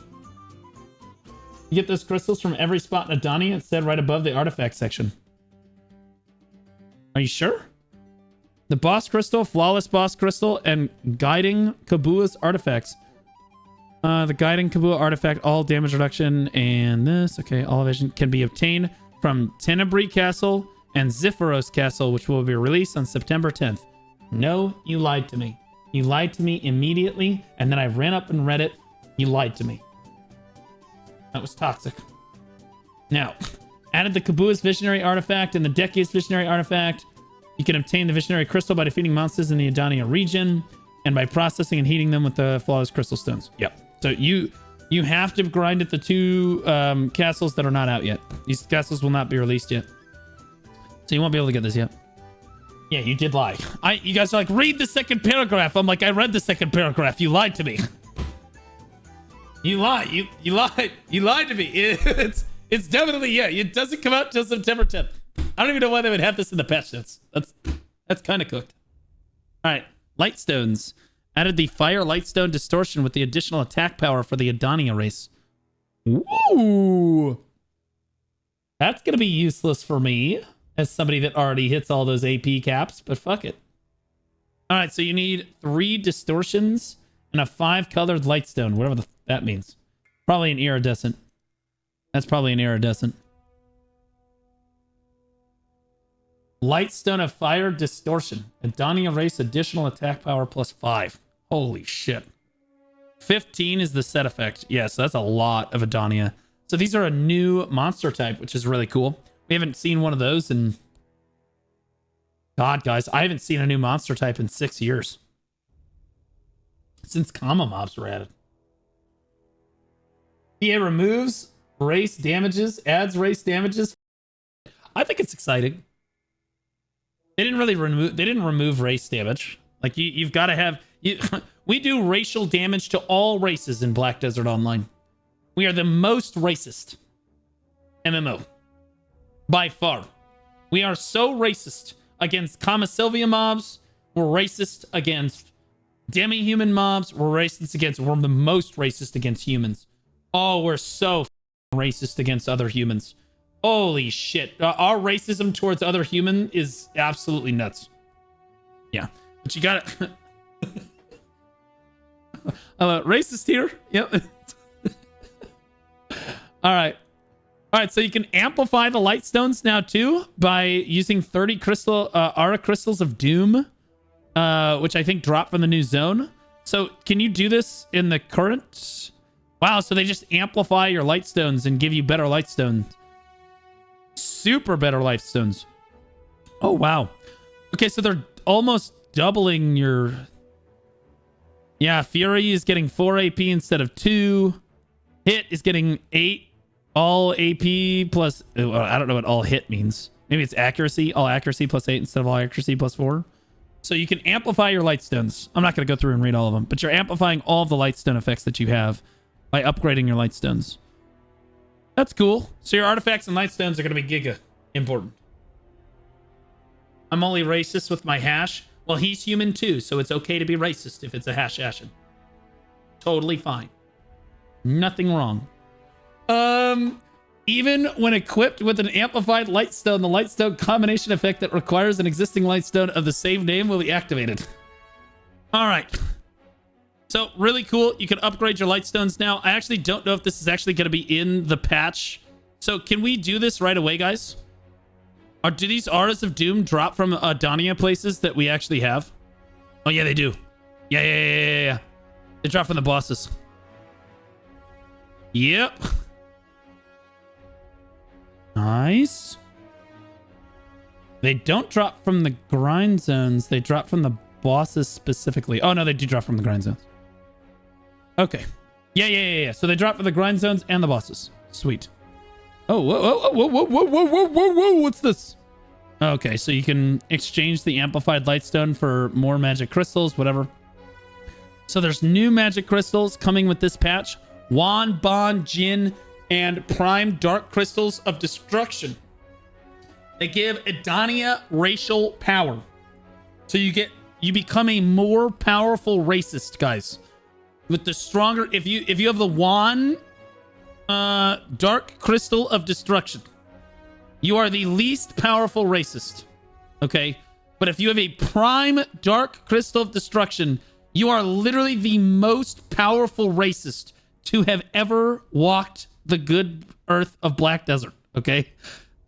You get those crystals from every spot in Edania. It said right above the artifact section. Are you sure? The boss crystal, flawless boss crystal, and guiding Kabua's artifacts. The guiding Kabua artifact, all damage reduction, and this. Okay, all vision can be obtained from Tenebrae Castle and Zephyros Castle, which will be released on September 10th. No, you lied to me. You lied to me immediately, and then I ran up and read it. You lied to me. That was toxic. Now, added the Kabua's Visionary Artifact and the Dekia's Visionary Artifact. You can obtain the Visionary Crystal by defeating monsters in the Edania region and by processing and heating them with the Flawless Crystal Stones. Yep. So you have to grind at the 2 castles that are not out yet. These castles will not be released yet. So you won't be able to get this yet. Yeah, you did lie. You guys are like, read the second paragraph. I'm like, I read the second paragraph. You lied to me. You lied. You lied. You lied to me. It's definitely, yeah. It doesn't come out till September 10th. I don't even know why they would have this in the patch notes. That's kind of cooked. All right, Lightstones. Added the Fire Lightstone Distortion with the additional attack power for the Edania race. Ooh. That's going to be useless for me as somebody that already hits all those AP caps, but fuck it. All right, so you need 3 distortions and a 5-colored Lightstone, whatever that means. Probably an iridescent. That's probably an iridescent. Lightstone of Fire Distortion. Edania race additional attack power plus 5. Holy shit. 15 is the set effect. Yeah, so that's a lot of Edania. So these are a new monster type, which is really cool. We haven't seen one of those in... God, guys, I haven't seen a new monster type in 6 years. Since Kama mobs were added. PA removes race damages, adds race damages. I think it's exciting. They didn't really remove race damage. Like you've got to have we do racial damage to all races in Black Desert Online. We are the most racist MMO by far. We are so racist against Kama Sylvia mobs. We're racist against demi-human mobs. We're the most racist against humans. Oh, we're so racist against other humans. Holy shit. Our racism towards other human is absolutely nuts. Yeah. But you got it. Racist here. Yep. All right. All right. So you can amplify the Lightstones now too by using 30 Aura Crystals of Doom, which I think drop from the new zone. So can you do this in the current? Wow. So they just amplify your Lightstones and give you better Lightstones. Super better Lightstones. Oh, wow. Okay, so they're almost doubling your... Yeah, Fury is getting 4 AP instead of 2. Hit is getting 8. All AP plus... I don't know what all hit means. Maybe it's accuracy. All accuracy plus 8 instead of all accuracy plus 4. So you can amplify your Lightstones. I'm not going to go through and read all of them, but you're amplifying all of the Lightstone effects that you have by upgrading your Lightstones. That's cool. So your artifacts and Lightstones are going to be giga important. I'm only racist with my hash. Well, he's human too, so it's okay to be racist if it's a hash ashen. Totally fine. Nothing wrong. Even when equipped with an amplified Lightstone, the Lightstone combination effect that requires an existing Lightstone of the same name will be activated. All right. So really cool. You can upgrade your Lightstones now. I actually don't know if this is actually going to be in the patch. So can we do this right away, guys? Or do these Auras of Doom drop from Edania places that we actually have? Oh, yeah, they do. Yeah. They drop from the bosses. Yep. Nice. They don't drop from the grind zones. They drop from the bosses specifically. Oh, no, they do drop from the grind zones. Okay. Yeah. So they drop for the grind zones and the bosses. Sweet. Oh, whoa. What's this? Okay, so you can exchange the amplified Lightstone for more magic crystals, whatever. So there's new magic crystals coming with this patch. Wan, Bon, Jin, and Prime Dark Crystals of Destruction. They give Edania racial power. So you become a more powerful racist, guys. With the stronger, if you have the Wan Dark Crystal of Destruction, you are the least powerful racist. Okay? But if you have a Prime Dark Crystal of Destruction, you are literally the most powerful racist to have ever walked the good earth of Black Desert. Okay?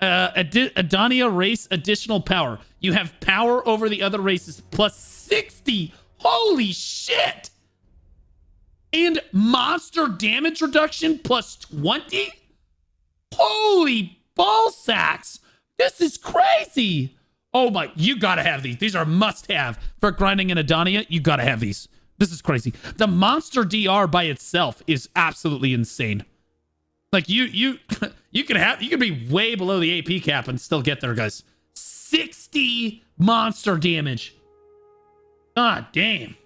Edania race additional power. You have power over the other races plus 60. Holy shit! And monster damage reduction plus 20? Holy ball sacks! This is crazy! Oh my, you gotta have these. These are must-have for grinding in Edania. You gotta have these. This is crazy. The monster DR by itself is absolutely insane. Like you could be way below the AP cap and still get there, guys. 60 monster damage. God damn.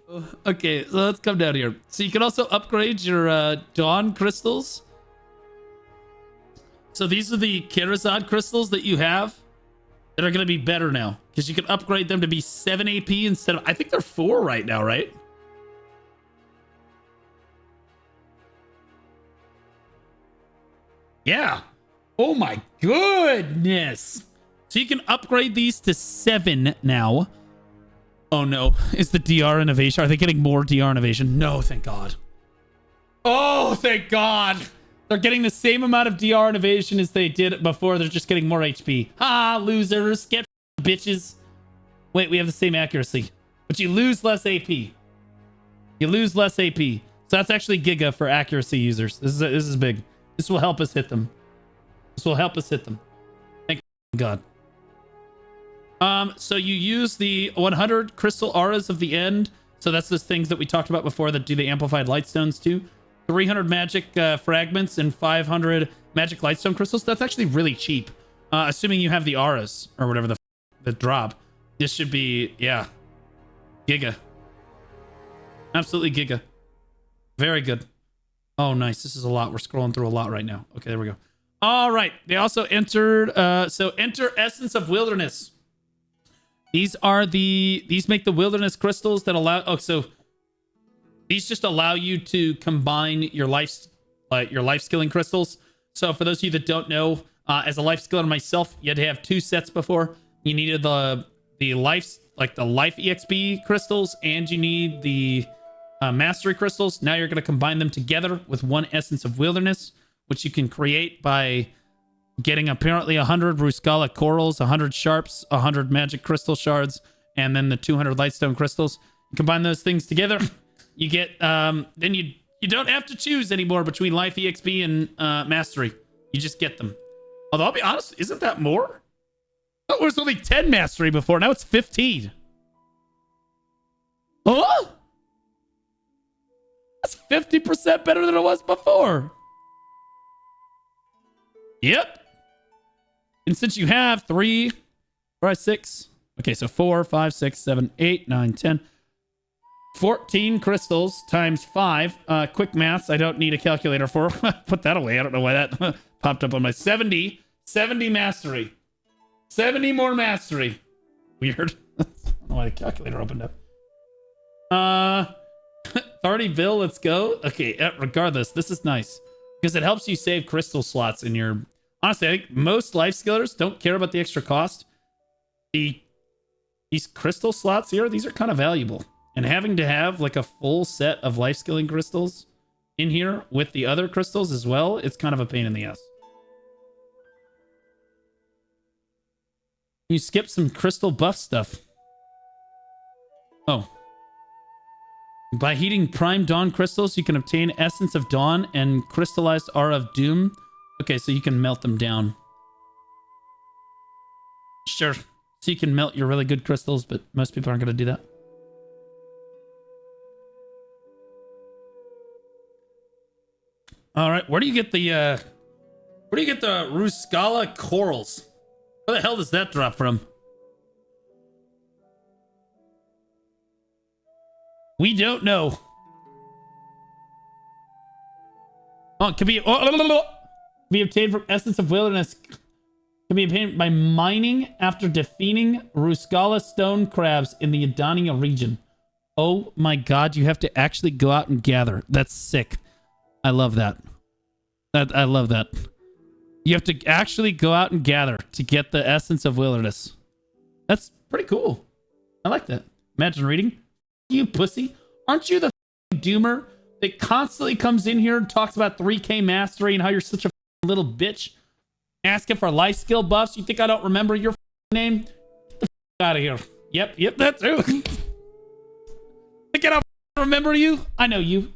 Okay, so let's come down here. So you can also upgrade your Dawn crystals. So these are the Kharazad crystals that you have that are going to be better now because you can upgrade them to be 7 AP instead of, I think they're 4 right now, right? Yeah. Oh my goodness. So you can upgrade these to 7 now. Oh no. Is the DR innovation? Are they getting more DR innovation? No, thank God. Oh, thank God. They're getting the same amount of DR innovation as they did before. They're just getting more HP. Ha, losers. Get bitches. Wait, we have the same accuracy. But you lose less AP. You lose less AP. So that's actually Giga for accuracy users. This is big. This will help us hit them. This will help us hit them. Thank God. So you use the 100 crystal auras of the end. So that's those things that we talked about before that do the amplified lightstones too. 300 magic fragments and 500 magic lightstone crystals. That's actually really cheap. Assuming you have the auras or whatever the drop. This should be, yeah. Giga. Absolutely giga. Very good. Oh, nice. This is a lot. We're scrolling through a lot right now. Okay, there we go. All right. They also entered, so enter Essence of Wilderness. These make the wilderness crystals that allow, so these just allow you to combine your life skilling crystals. So for those of you that don't know, as a life skiller myself, you had to have 2 sets before. You needed the life EXP crystals, and you need the mastery crystals. Now you're going to combine them together with 1 Essence of Wilderness, which you can create by getting apparently 100 Ruscala corals, 100 sharps, 100 magic crystal shards, and then the 200 lightstone crystals. You combine those things together, you get then you don't have to choose anymore between life EXP and mastery. You just get them. Although I'll be honest, isn't that more? Oh, it was only 10 mastery before. Now it's 15. Oh, that's 50% better than it was before. Yep. And since you have 3, 4, 6, okay, so 4, 5, 6, 7, 8, 9, 10, 14 crystals times 5. Quick maths. I don't need a calculator for. Put that away. I don't know why that popped up on my 70 mastery. 70 more mastery. Weird. I don't know why the calculator opened up. 30 bill. Let's go. Okay. Regardless, this is nice because it helps you save crystal slots in your. Honestly, I think most life skillers don't care about the extra cost. These crystal slots here, these are kind of valuable. And having to have like a full set of life skilling crystals in here with the other crystals as well, it's kind of a pain in the ass. You skip some crystal buff stuff. Oh. By heating Prime Dawn crystals, you can obtain Essence of Dawn and Crystallized Aura of Doom. Okay, so you can melt them down. Sure. So you can melt your really good crystals, but most people aren't going to do that. All right, where do you get the Ruscala corals? Where the hell does that drop from? We don't know. Oh, it can be obtained from Essence of Wilderness. Can be obtained by mining after defeating Ruskala stone crabs in the Edania region. Oh my god, you have to actually go out and gather. That's sick. I love that. I love that. You have to actually go out and gather to get the Essence of Wilderness. That's pretty cool. I like that. Imagine reading. You pussy. Aren't you the doomer that constantly comes in here and talks about 3K mastery and how you're such a little bitch? Asking for life skill buffs. You think I don't remember your name? Get the out of here. Yep, that's true. Think I don't remember you? I know you.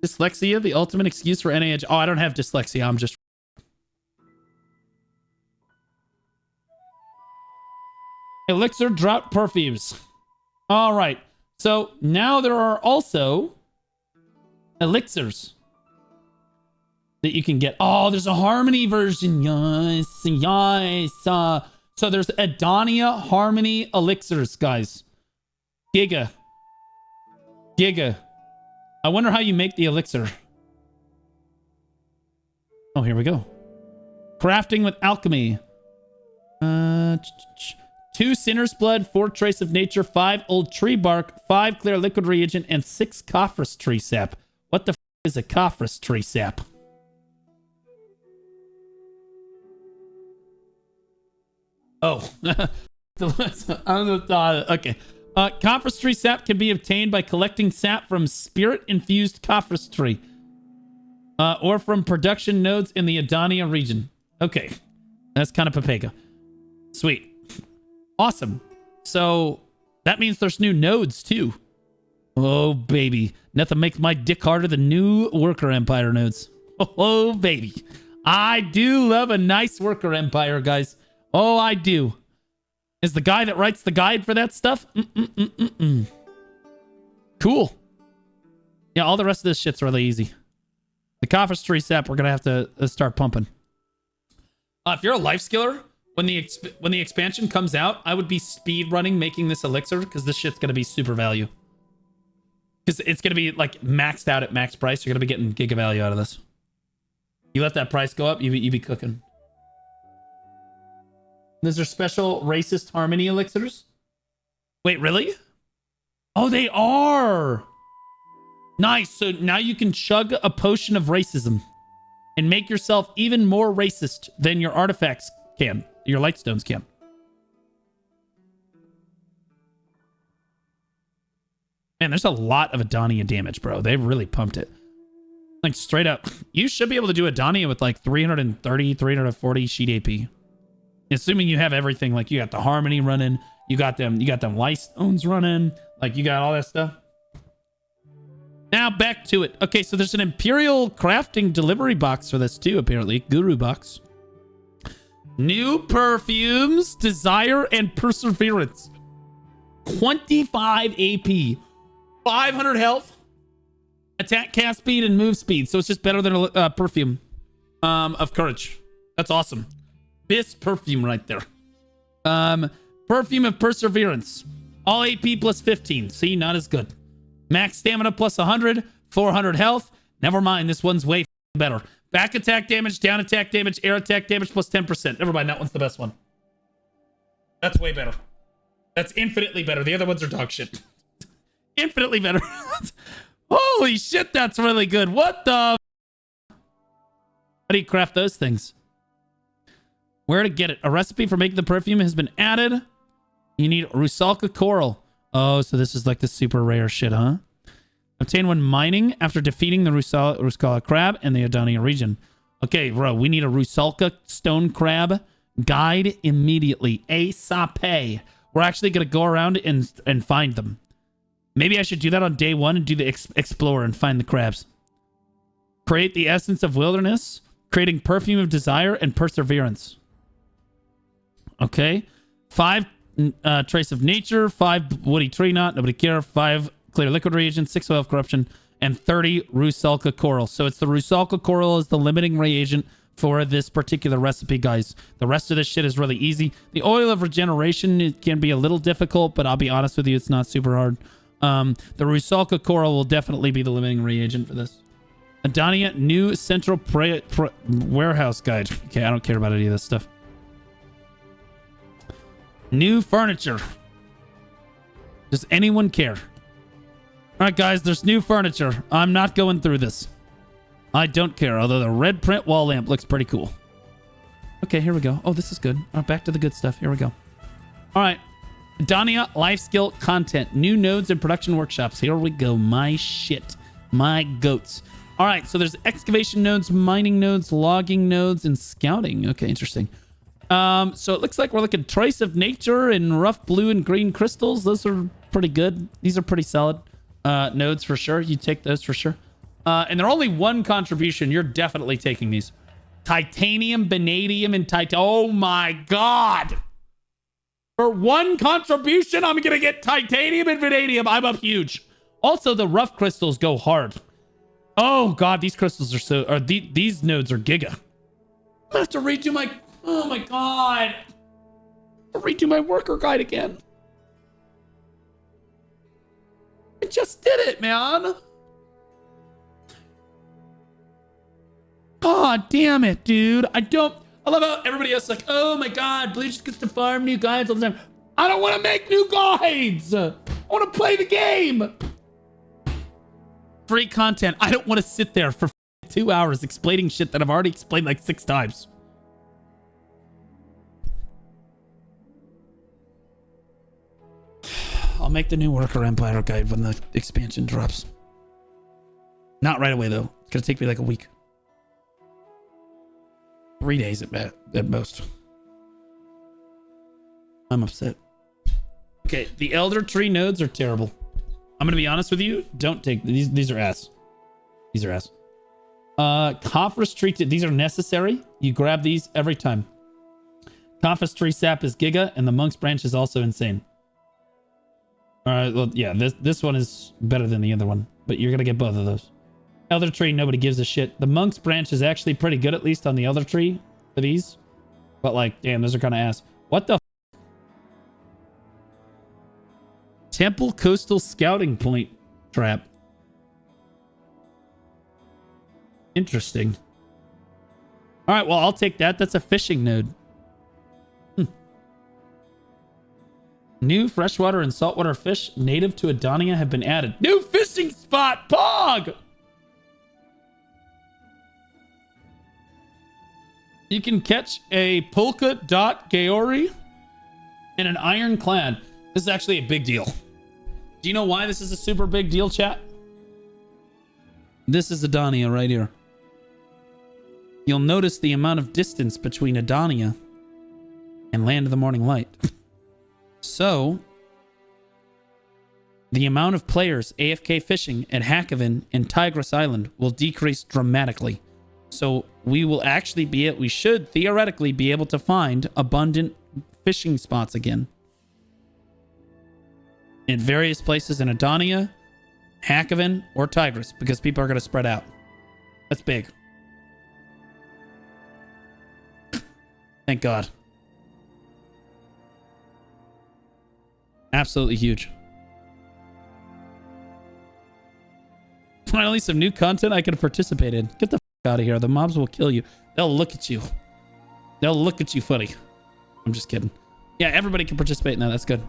Dyslexia, the ultimate excuse for NAH. Oh, I don't have dyslexia. I'm just... Elixir drought perfumes. All right. So now there are also elixirs that you can get. Oh, there's a Harmony version. Yes. So there's Edania Harmony elixirs, guys. Giga. I wonder how you make the elixir. Oh, here we go. Crafting with alchemy. 2 Sinner's Blood, 4 Trace of Nature, 5 Old Tree Bark, 5 Clear Liquid Reagent, and 6 Cophrus Tree Sap. What the f is a Cophrus Tree Sap? Oh. I don't know. Okay. Cophrus Tree Sap can be obtained by collecting sap from Spirit-infused Cophrus Tree. Or from production nodes in the Edania region. Okay. That's kind of Papega. Sweet. Awesome. So that means there's new nodes too. Oh baby, nothing makes my dick harder than new worker empire nodes. Oh baby, I do love a nice worker empire, guys. Oh, I do. Is the guy that writes the guide for that stuff? Cool. Yeah, all the rest of this shit's really easy. The Cophrus Tree Sap, we're gonna have to start pumping. If you're a life skiller, when the expansion comes out, I would be speed running making this elixir because this shit's gonna be super value. Because it's gonna be like maxed out at max price. You're gonna be getting giga value out of this. You let that price go up, you be cooking. These are special racist harmony elixirs. Wait, really? Oh, they are. Nice. So now you can chug a potion of racism and make yourself even more racist than your artifacts can. Your Lightstones can. Man, there's a lot of Edania damage, bro. They've really pumped it. Like, straight up. You should be able to do Edania with, like, 330, 340 sheet AP. Assuming you have everything. Like, you got the Harmony running. You got them Lightstones running. Like, you got all that stuff. Now, back to it. Okay, so there's an Imperial crafting delivery box for this, too, apparently. Guru box. New perfumes, desire, and perseverance. 25 AP. 500 health. Attack, cast speed, and move speed. So it's just better than a perfume of courage. That's awesome. This perfume right there. Perfume of perseverance. All AP plus 15. See, not as good. Max stamina plus 100. 400 health. Never mind. This one's way better. Back attack damage, down attack damage, air attack damage plus 10%. Never mind. That one's the best one. That's way better. That's infinitely better. The other ones are dog shit. Infinitely better. Holy shit, that's really good. What the... How do you craft those things? Where to get it? A recipe for making the perfume has been added. You need Rusalka Coral. Oh, so this is like the super rare shit, huh? Obtain when mining after defeating the Ruskala crab in the Edania region. Okay, bro, we need a Rusalka stone crab guide immediately. ASAP. We're actually going to go around and find them. Maybe I should do that on day 1 and do the explore and find the crabs. Create the essence of wilderness, creating perfume of desire and perseverance. Okay. 5 trace of nature, 5 woody tree knot, nobody care, 5 clear liquid reagent, 6 oil of corruption, and 30 Rusalka coral. So it's the Rusalka coral is the limiting reagent for this particular recipe, guys. The rest of this shit is really easy. The oil of regeneration, it can be a little difficult, but I'll be honest with you, it's not super hard. The Rusalka coral will definitely be the limiting reagent for this. Edania, new central warehouse guide. Okay, I don't care about any of this stuff. New furniture. Does anyone care? All right, guys, there's new furniture. I'm not going through this. I don't care, although the red print wall lamp looks pretty cool. Okay, here we go. Oh, this is good. All right, back to the good stuff. Here we go. All right. Edania life skill content. New nodes and production workshops. Here we go. My shit. My goats. All right, so there's excavation nodes, mining nodes, logging nodes, and scouting. Okay, interesting. So it looks like we're looking trace of nature and rough blue and green crystals. Those are pretty good. These are pretty solid nodes for sure. You take those for sure. And they're only one contribution. You're definitely taking these. Titanium, vanadium, and oh my god. For one contribution, I'm gonna get titanium and vanadium. I'm up huge. Also, the rough crystals go hard. Oh god, these crystals are so... these nodes are giga. I'm gonna have to redo my... Oh my god. I'll redo my worker guide again. I just did it, man. God damn it, dude. I love how everybody else is like, oh my god, Blue just gets to farm new guides all the time. I don't want to make new guides. I want to play the game. Free content. I don't want to sit there for 2 hours explaining shit that I've already explained like 6 times. I'll make the new Worker Empire guide when the expansion drops. Not right away, though. It's going to take me like a week. 3 days at most. I'm upset. Okay, the Elder Tree nodes are terrible. I'm gonna be honest with you. Don't take these. These are ass. These are ass. Coffer's Tree. These are necessary. You grab these every time. Coffer's Tree sap is giga, and the Monk's Branch is also insane. All right. Well, yeah. This one is better than the other one, but you're gonna get both of those. Elder Tree, nobody gives a shit. The Monk's Branch is actually pretty good, at least on the Elder Tree for these. But like, damn, those are kind of ass. What the Temple Coastal Scouting Point trap. Interesting. All right, well, I'll take that. That's a fishing node. New freshwater and saltwater fish native to Edania have been added. New fishing spot, Pog! You can catch a polka dot Gaori and an ironclad. This is actually a big deal. Do you know why this is a super big deal, chat? This is Edania right here. You'll notice the amount of distance between Edania and Land of the Morning Light. So, the amount of players AFK fishing at Hakoven and Tigris Island will decrease dramatically. So, we should theoretically be able to find abundant fishing spots again. In various places in Edania, Hakoven, or Tigris, because people are going to spread out. That's big. Thank God. Absolutely huge. Finally, some new content I can participate in. Get the f out of here. The mobs will kill you. They'll look at you. They'll look at you funny. I'm just kidding. Yeah, everybody can participate in that. That's good.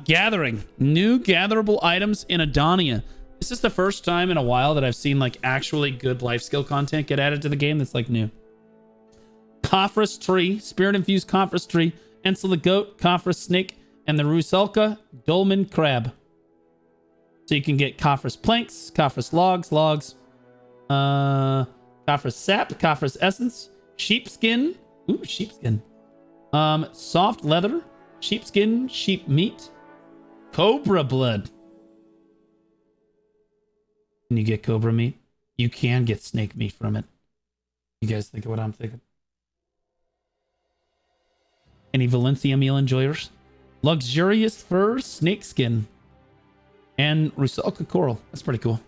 Gathering. New gatherable items in Edania. This is the first time in a while that I've seen like actually good life skill content get added to the game that's like new. Coffer's Tree, Spirit Infused Coffer's Tree, Ensel the Goat, Coffer's Snake, and the Rusalka Dolmen Crab. So you can get Coffer's Planks, Coffer's Logs, Coffer's Sap, Coffer's Essence, Sheepskin, ooh, sheepskin, Soft Leather, Sheepskin, Sheep Meat, Cobra Blood. Can you get Cobra Meat? You can get snake meat from it. You guys think of what I'm thinking? Any Valencia meal enjoyers? Luxurious fur, snakeskin, and Rusalka coral. That's pretty cool.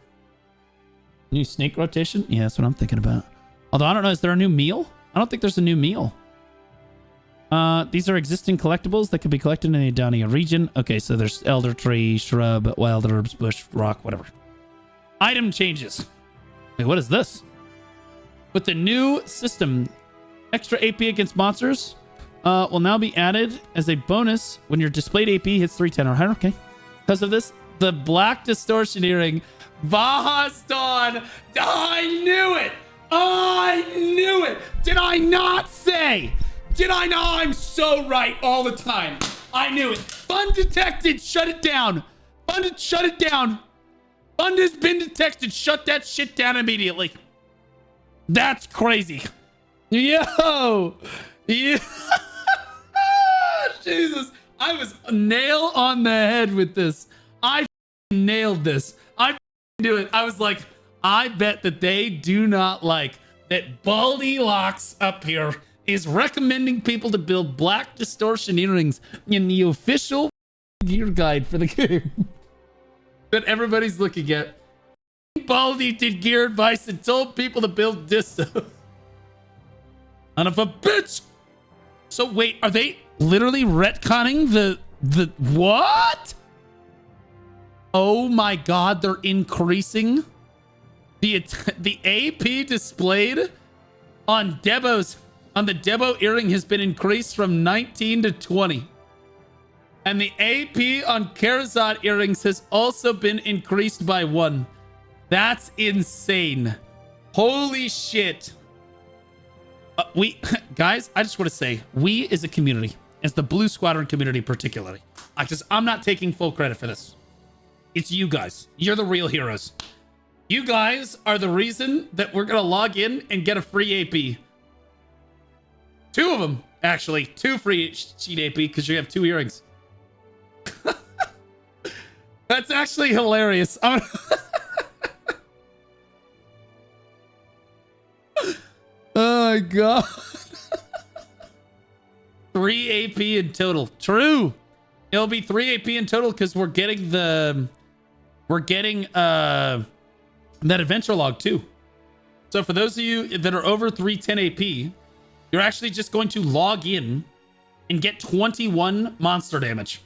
New snake rotation? Yeah, that's what I'm thinking about. Although I don't know, is there a new meal? I don't think there's a new meal. These are existing collectibles that can be collected in the Edania region. Okay, so there's elder tree, shrub, wild herbs, bush, rock, whatever. Item changes. Wait, what is this? With the new system, extra AP against monsters will now be added as a bonus when your displayed AP hits 310 or higher. Okay. Because of this, the black distortion earring, Baja's Dawn. I knew it. I knew it. Did I not say? Did I not? I'm so right all the time. I knew it. Fund detected. Shut it down. Fund, shut it down. Fund has been detected. Shut that shit down immediately. That's crazy. Yo. Yeah. Jesus. I was nail on the head with this. I nailed this. I knew it. I was like, I bet that they do not like that Baldy Locks up here is recommending people to build black distortion earrings in the official gear guide for the game that everybody's looking at. Baldy did gear advice and told people to build distos. Son of a bitch. So wait, are they literally retconning the what? Oh my god, they're increasing the AP displayed on Debo's on the Debo earring has been increased from 19 to 20. And the AP on Kharazad earrings has also been increased by 1. That's insane. Holy shit. We guys, I just want to say, we as a community, as the Blue Squadron community particularly, I'm not taking full credit for this. It's you guys. You're the real heroes. You guys are the reason that we're gonna log in and get a free AP. 2 of them, actually. 2 free sheet AP because you have 2 earrings. That's actually hilarious. Oh my god. 3 AP in total. True. It'll be 3 AP in total because we're getting that adventure log too. So for those of you that are over 310 AP, you're actually just going to log in and get 21 monster damage.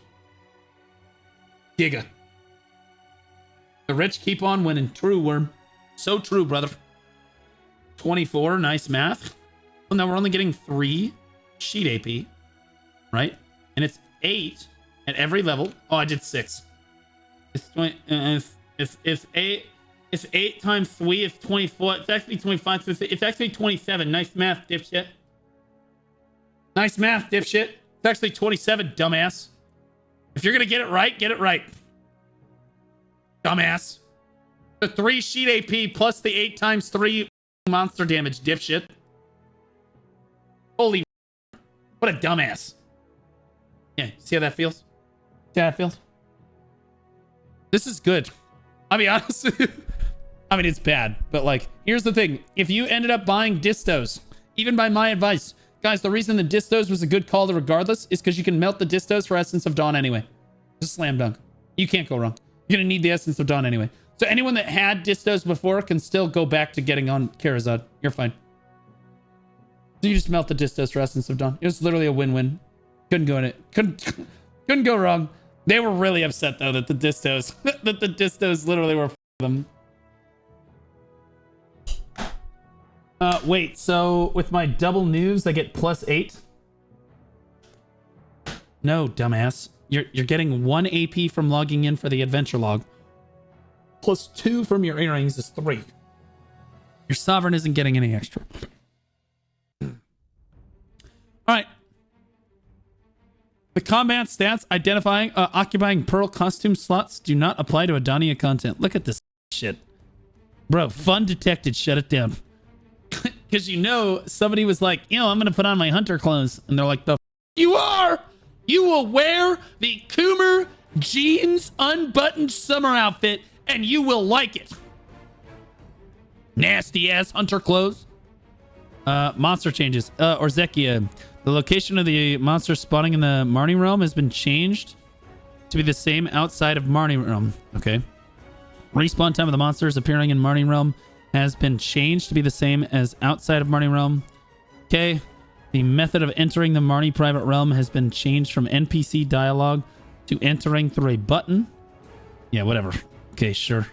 Giga. The rich keep on winning. True, Worm. So true, brother. 24. Nice math. Well, now we're only getting 3 sheet AP, right? And it's 8 at every level. Oh, I did 6. It's 20. If 8 times 3, it's 24. It's actually 25. It's actually 27. Nice math, dipshit. Nice math, dipshit. It's actually 27, dumbass. If you're gonna get it right, get it right. Dumbass. The 3 sheet AP plus the 8 times 3 monster damage, dipshit. Holy what a dumbass. Yeah, see how that feels? See how that feels? This is good. I mean, honestly, I mean, it's bad, but like, here's the thing. If you ended up buying distos, even by my advice, guys, the reason the distos was a good call regardless is because you can melt the distos for Essence of Dawn anyway. Just slam dunk. You can't go wrong. You're going to need the Essence of Dawn anyway. So anyone that had distos before can still go back to getting on Kharazad. You're fine. So you just melt the distos for Essence of Dawn. It was literally a win-win. Couldn't go in it. Couldn't go wrong. They were really upset though that the distos literally were them. Wait, so with my double news, I get +8? No, dumbass. You're getting 1 AP from logging in for the adventure log. +2 from your earrings is 3. Your sovereign isn't getting any extra. All right. The combat stats occupying pearl costume slots do not apply to Edania content. Look at this shit. Bro, fun detected. Shut it down. Because you know, somebody was like, I'm going to put on my hunter clothes. And they're like, you are! You will wear the Coomer jeans unbuttoned summer outfit and you will like it. Nasty ass hunter clothes. Monster changes. Orzekia. The location of the monster spawning in the Marnie realm has been changed to be the same outside of Marnie realm. Okay. Respawn time of the monsters appearing in Marnie realm has been changed to be the same as outside of Marnie realm. Okay. The method of entering the Marnie private realm has been changed from NPC dialogue to entering through a button. Yeah, whatever. Okay, sure.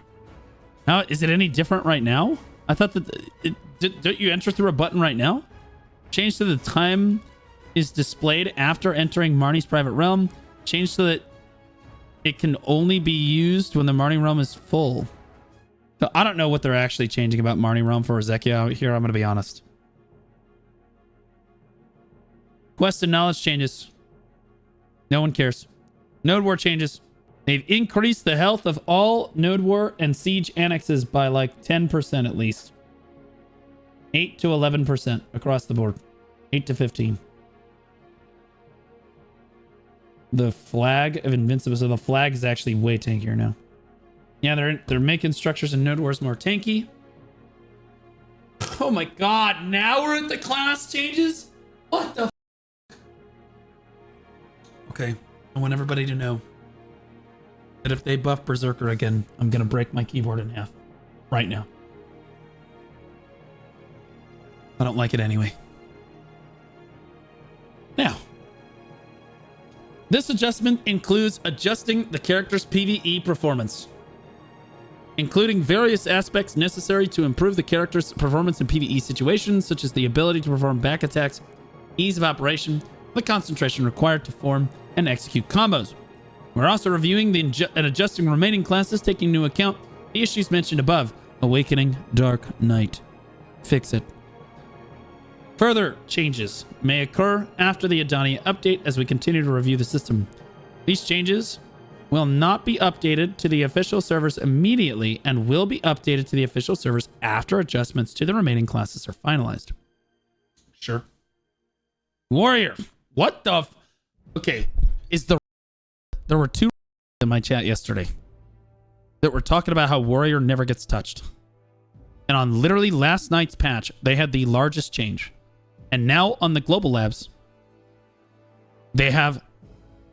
Now, is it any different right now? I thought that... don't you enter through a button right now? Change to the time is displayed after entering Marnie's private realm. Change so that it can only be used when the Marnie realm is full. So I don't know what they're actually changing about Marnie realm for Ezekiel out here. I'm going to be honest. Quest and knowledge changes. No one cares. Node war changes. They've increased the health of all Node War and Siege annexes by like 10% at least. 8 to 11% across the board. 8 to 15. The flag of invincible. So the flag is actually way tankier now. Yeah, they're making structures in Node Wars more tanky. Oh my god, now we're at the class changes? What the f? Okay, I want everybody to know that if they buff Berserker again, I'm gonna break my keyboard in half. Right now. I don't like it anyway. Now, this adjustment includes adjusting the character's PvE performance, including various aspects necessary to improve the character's performance in PvE situations, such as the ability to perform back attacks, ease of operation, the concentration required to form and execute combos. We're also reviewing and adjusting remaining classes, taking into account the issues mentioned above. Awakening, Dark Knight. Fix it. Further changes may occur after the Edania update as we continue to review the system. These changes will not be updated to the official servers immediately and will be updated to the official servers after adjustments to the remaining classes are finalized. Sure. Warrior. What the f... Okay. There were two in my chat yesterday that were talking about how Warrior never gets touched. And on literally last night's patch, they had the largest change. And now on the global labs, they have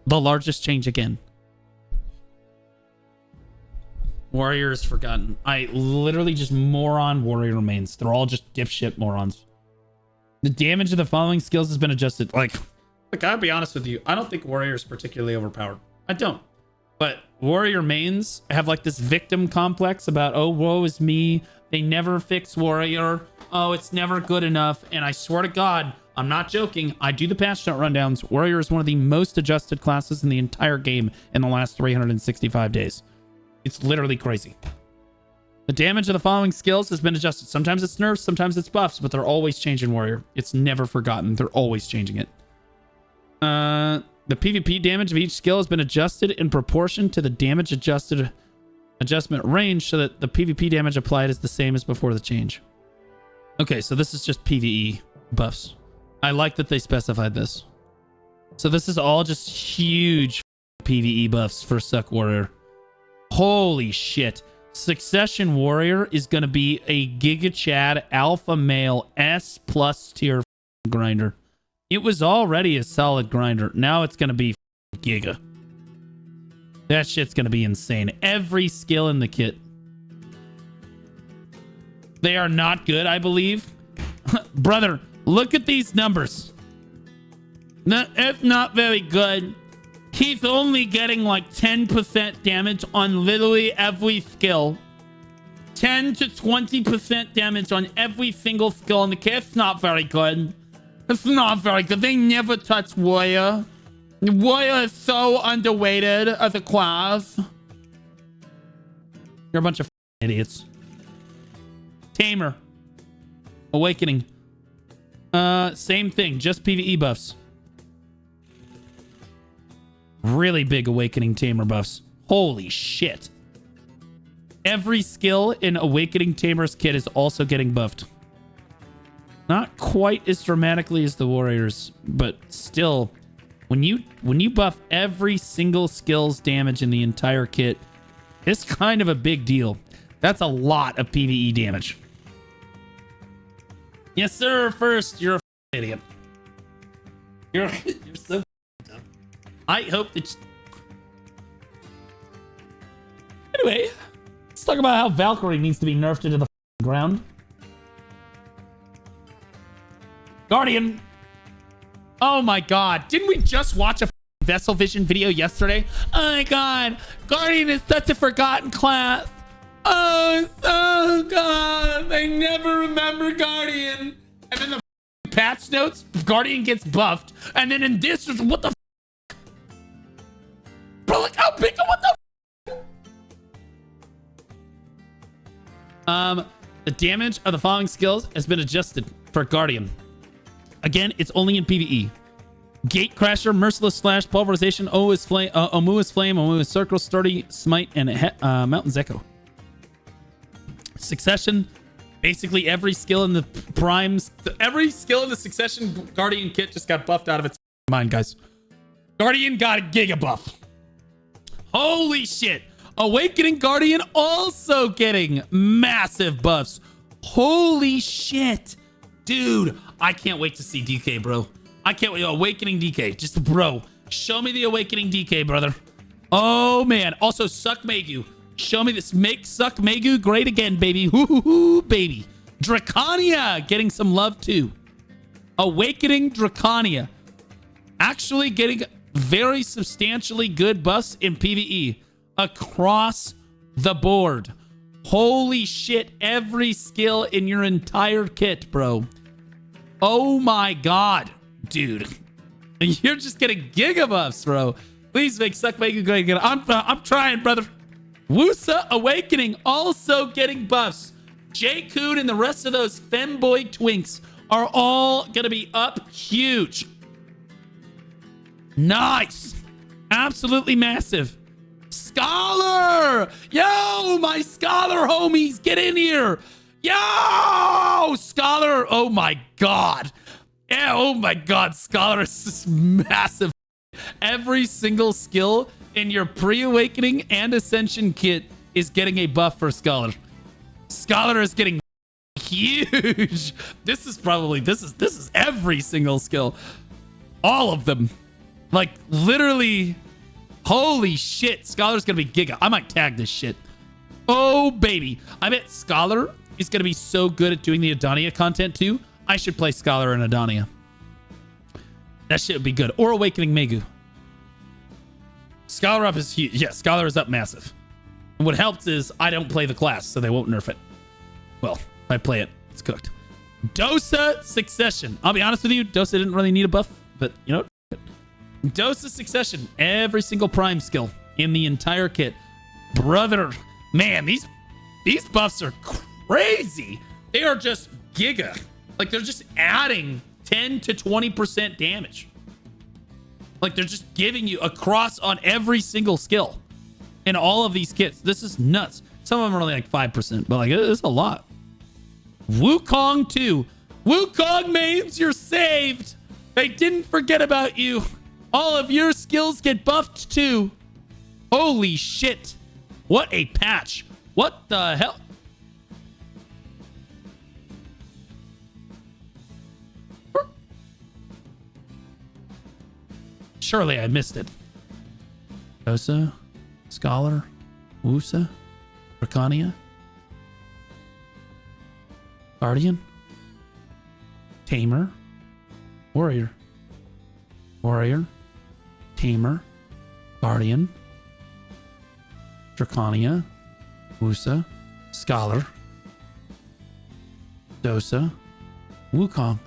the largest change again. Warrior is forgotten. I literally just moron Warrior remains. They're all just dipshit morons. The damage of the following skills has been adjusted. Like, I'll be honest with you. I don't think Warrior is particularly overpowered. I don't. But Warrior mains have like this victim complex about, oh, woe is me. They never fix Warrior. Oh, it's never good enough. And I swear to God, I'm not joking. I do the patch note rundowns. Warrior is one of the most adjusted classes in the entire game in the last 365 days. It's literally crazy. The damage of the following skills has been adjusted. Sometimes it's nerfs, sometimes it's buffs, but they're always changing Warrior. It's never forgotten. They're always changing it. The PvP damage of each skill has been adjusted in proportion to the damage adjustment range so that the PvP damage applied is the same as before the change. Okay, so this is just PvE buffs. I like that they specified this. So this is all just huge PvE buffs for Suck Warrior. Holy shit. Succession Warrior is going to be a Giga Chad Alpha Male S+ tier grinder. It was already a solid grinder. Now it's going to be Giga. That shit's going to be insane. Every skill in the kit. They are not good, I believe. Brother, look at these numbers. It's not very good. He's only getting like 10% damage on literally every skill. 10 to 20% damage on every single skill in the kit. It's not very good. It's not very good. They never touch Warrior. Warrior is so underrated as a class. You're a bunch of idiots. Tamer. Awakening. Same thing. Just PvE buffs. Really big Awakening Tamer buffs. Holy shit. Every skill in Awakening Tamer's kit is also getting buffed. Not quite as dramatically as the Warriors, but still, when you buff every single skill's damage in the entire kit, it's kind of a big deal. That's a lot of PvE damage. Yes, sir. First, you're a idiot. You're so dumb. I hope that... Anyway, let's talk about how Valkyrie needs to be nerfed into the ground. Guardian. Oh my god. Didn't we just watch a Vessel Vision video yesterday? Oh my god. Guardian is such a forgotten class. Oh, so God. They never remember Guardian. And then the patch notes, Guardian gets buffed. And then in this, what the bro, look how big, what the the damage of the following skills has been adjusted for Guardian. Again, it's only in PvE. Gate Crasher, Merciless Slash, Pulverization, Omua's Flame, Omua's Circle, Sturdy Smite, and Mountain's Echo. Succession, basically every skill in the primes, every skill in the Succession Guardian kit just got buffed out of its mind, guys. Guardian got a giga buff. Holy shit. Awakening Guardian also getting massive buffs. Holy shit. Dude, I can't wait to see DK, bro. I can't wait. Awakening DK. Just, bro, show me the Awakening DK, brother. Oh, man. Also, Suck Megu. Show me this. Make Suck Megu great again, baby. Hoo-hoo-hoo, baby. Drakania getting some love, too. Awakening Drakania. Actually getting very substantially good buffs in PvE across the board. Holy shit. Every skill in your entire kit, bro. Oh, my God. Dude, you're just getting giga buffs, bro. Please make Suck Megu great again. I'm trying, brother. Woosa Awakening also getting buffs. J-Coon and the rest of those femboy twinks are all gonna be up huge. Nice. Absolutely massive. Scholar! Yo, my Scholar homies, get in here. Yo, Scholar. Oh my God. Yeah, oh my God, Scholar is just massive. Every single skill in your pre-awakening and ascension kit is getting a buff for Scholar. Scholar is getting huge. This is every single skill. All of them. Like literally, holy shit. Scholar's gonna be giga. I might tag this shit. Oh baby. I bet Scholar is gonna be so good at doing the Edania content too. I should play Scholar and Edania. That shit would be good. Or Awakening Megu. Scholar up is huge. Yeah, Scholar is up massive. And what helps is I don't play the class, so they won't nerf it. Well, if I play it, it's cooked. Dosa Succession. I'll be honest with you, Dosa didn't really need a buff, but you know what? Dosa Succession. Every single prime skill in the entire kit. Brother, man, these buffs are crazy. They are just giga. Like, they're just adding 10 to 20% damage. Like, they're just giving you across on every single skill in all of these kits. This is nuts. Some of them are only like 5%, but like, it's a lot. Wukong 2. Wukong mains, you're saved. They didn't forget about you. All of your skills get buffed too. Holy shit. What a patch. What the hell? Surely I missed it. Dosa, Scholar, Woosa, Drakania, Guardian, Tamer, Warrior, Tamer, Guardian, Drakania, Woosa, Scholar, Dosa, Wukong.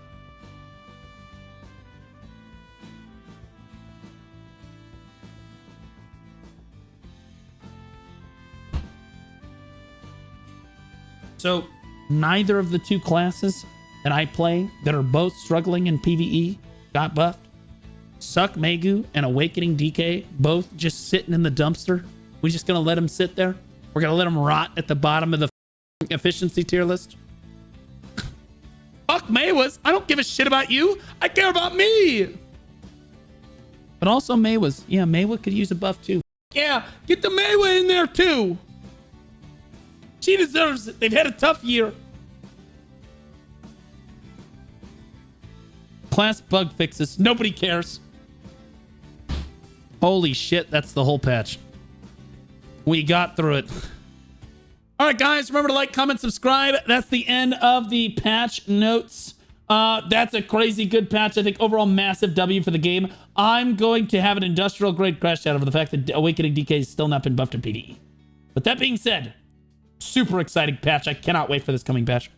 So neither of the two classes that I play that are both struggling in PvE got buffed. Suck Megu and Awakening DK both just sitting in the dumpster. We're just going to let them sit there. We're going to let them rot at the bottom of the efficiency tier list. Fuck Maywas. I don't give a shit about you. I care about me. But also Maywas. Yeah, Maywa could use a buff too. Yeah, get the Maywa in there too. She deserves it. They've had a tough year. Class bug fixes. Nobody cares. Holy shit, that's the whole patch. We got through it. All right, guys, remember to like, comment, subscribe. That's the end of the patch notes. That's a crazy good patch. I think overall massive W for the game. I'm going to have an industrial grade crash out over the fact that Awakening DK has still not been buffed in PvE. But that being said, Super exciting patch. I cannot wait for this coming patch.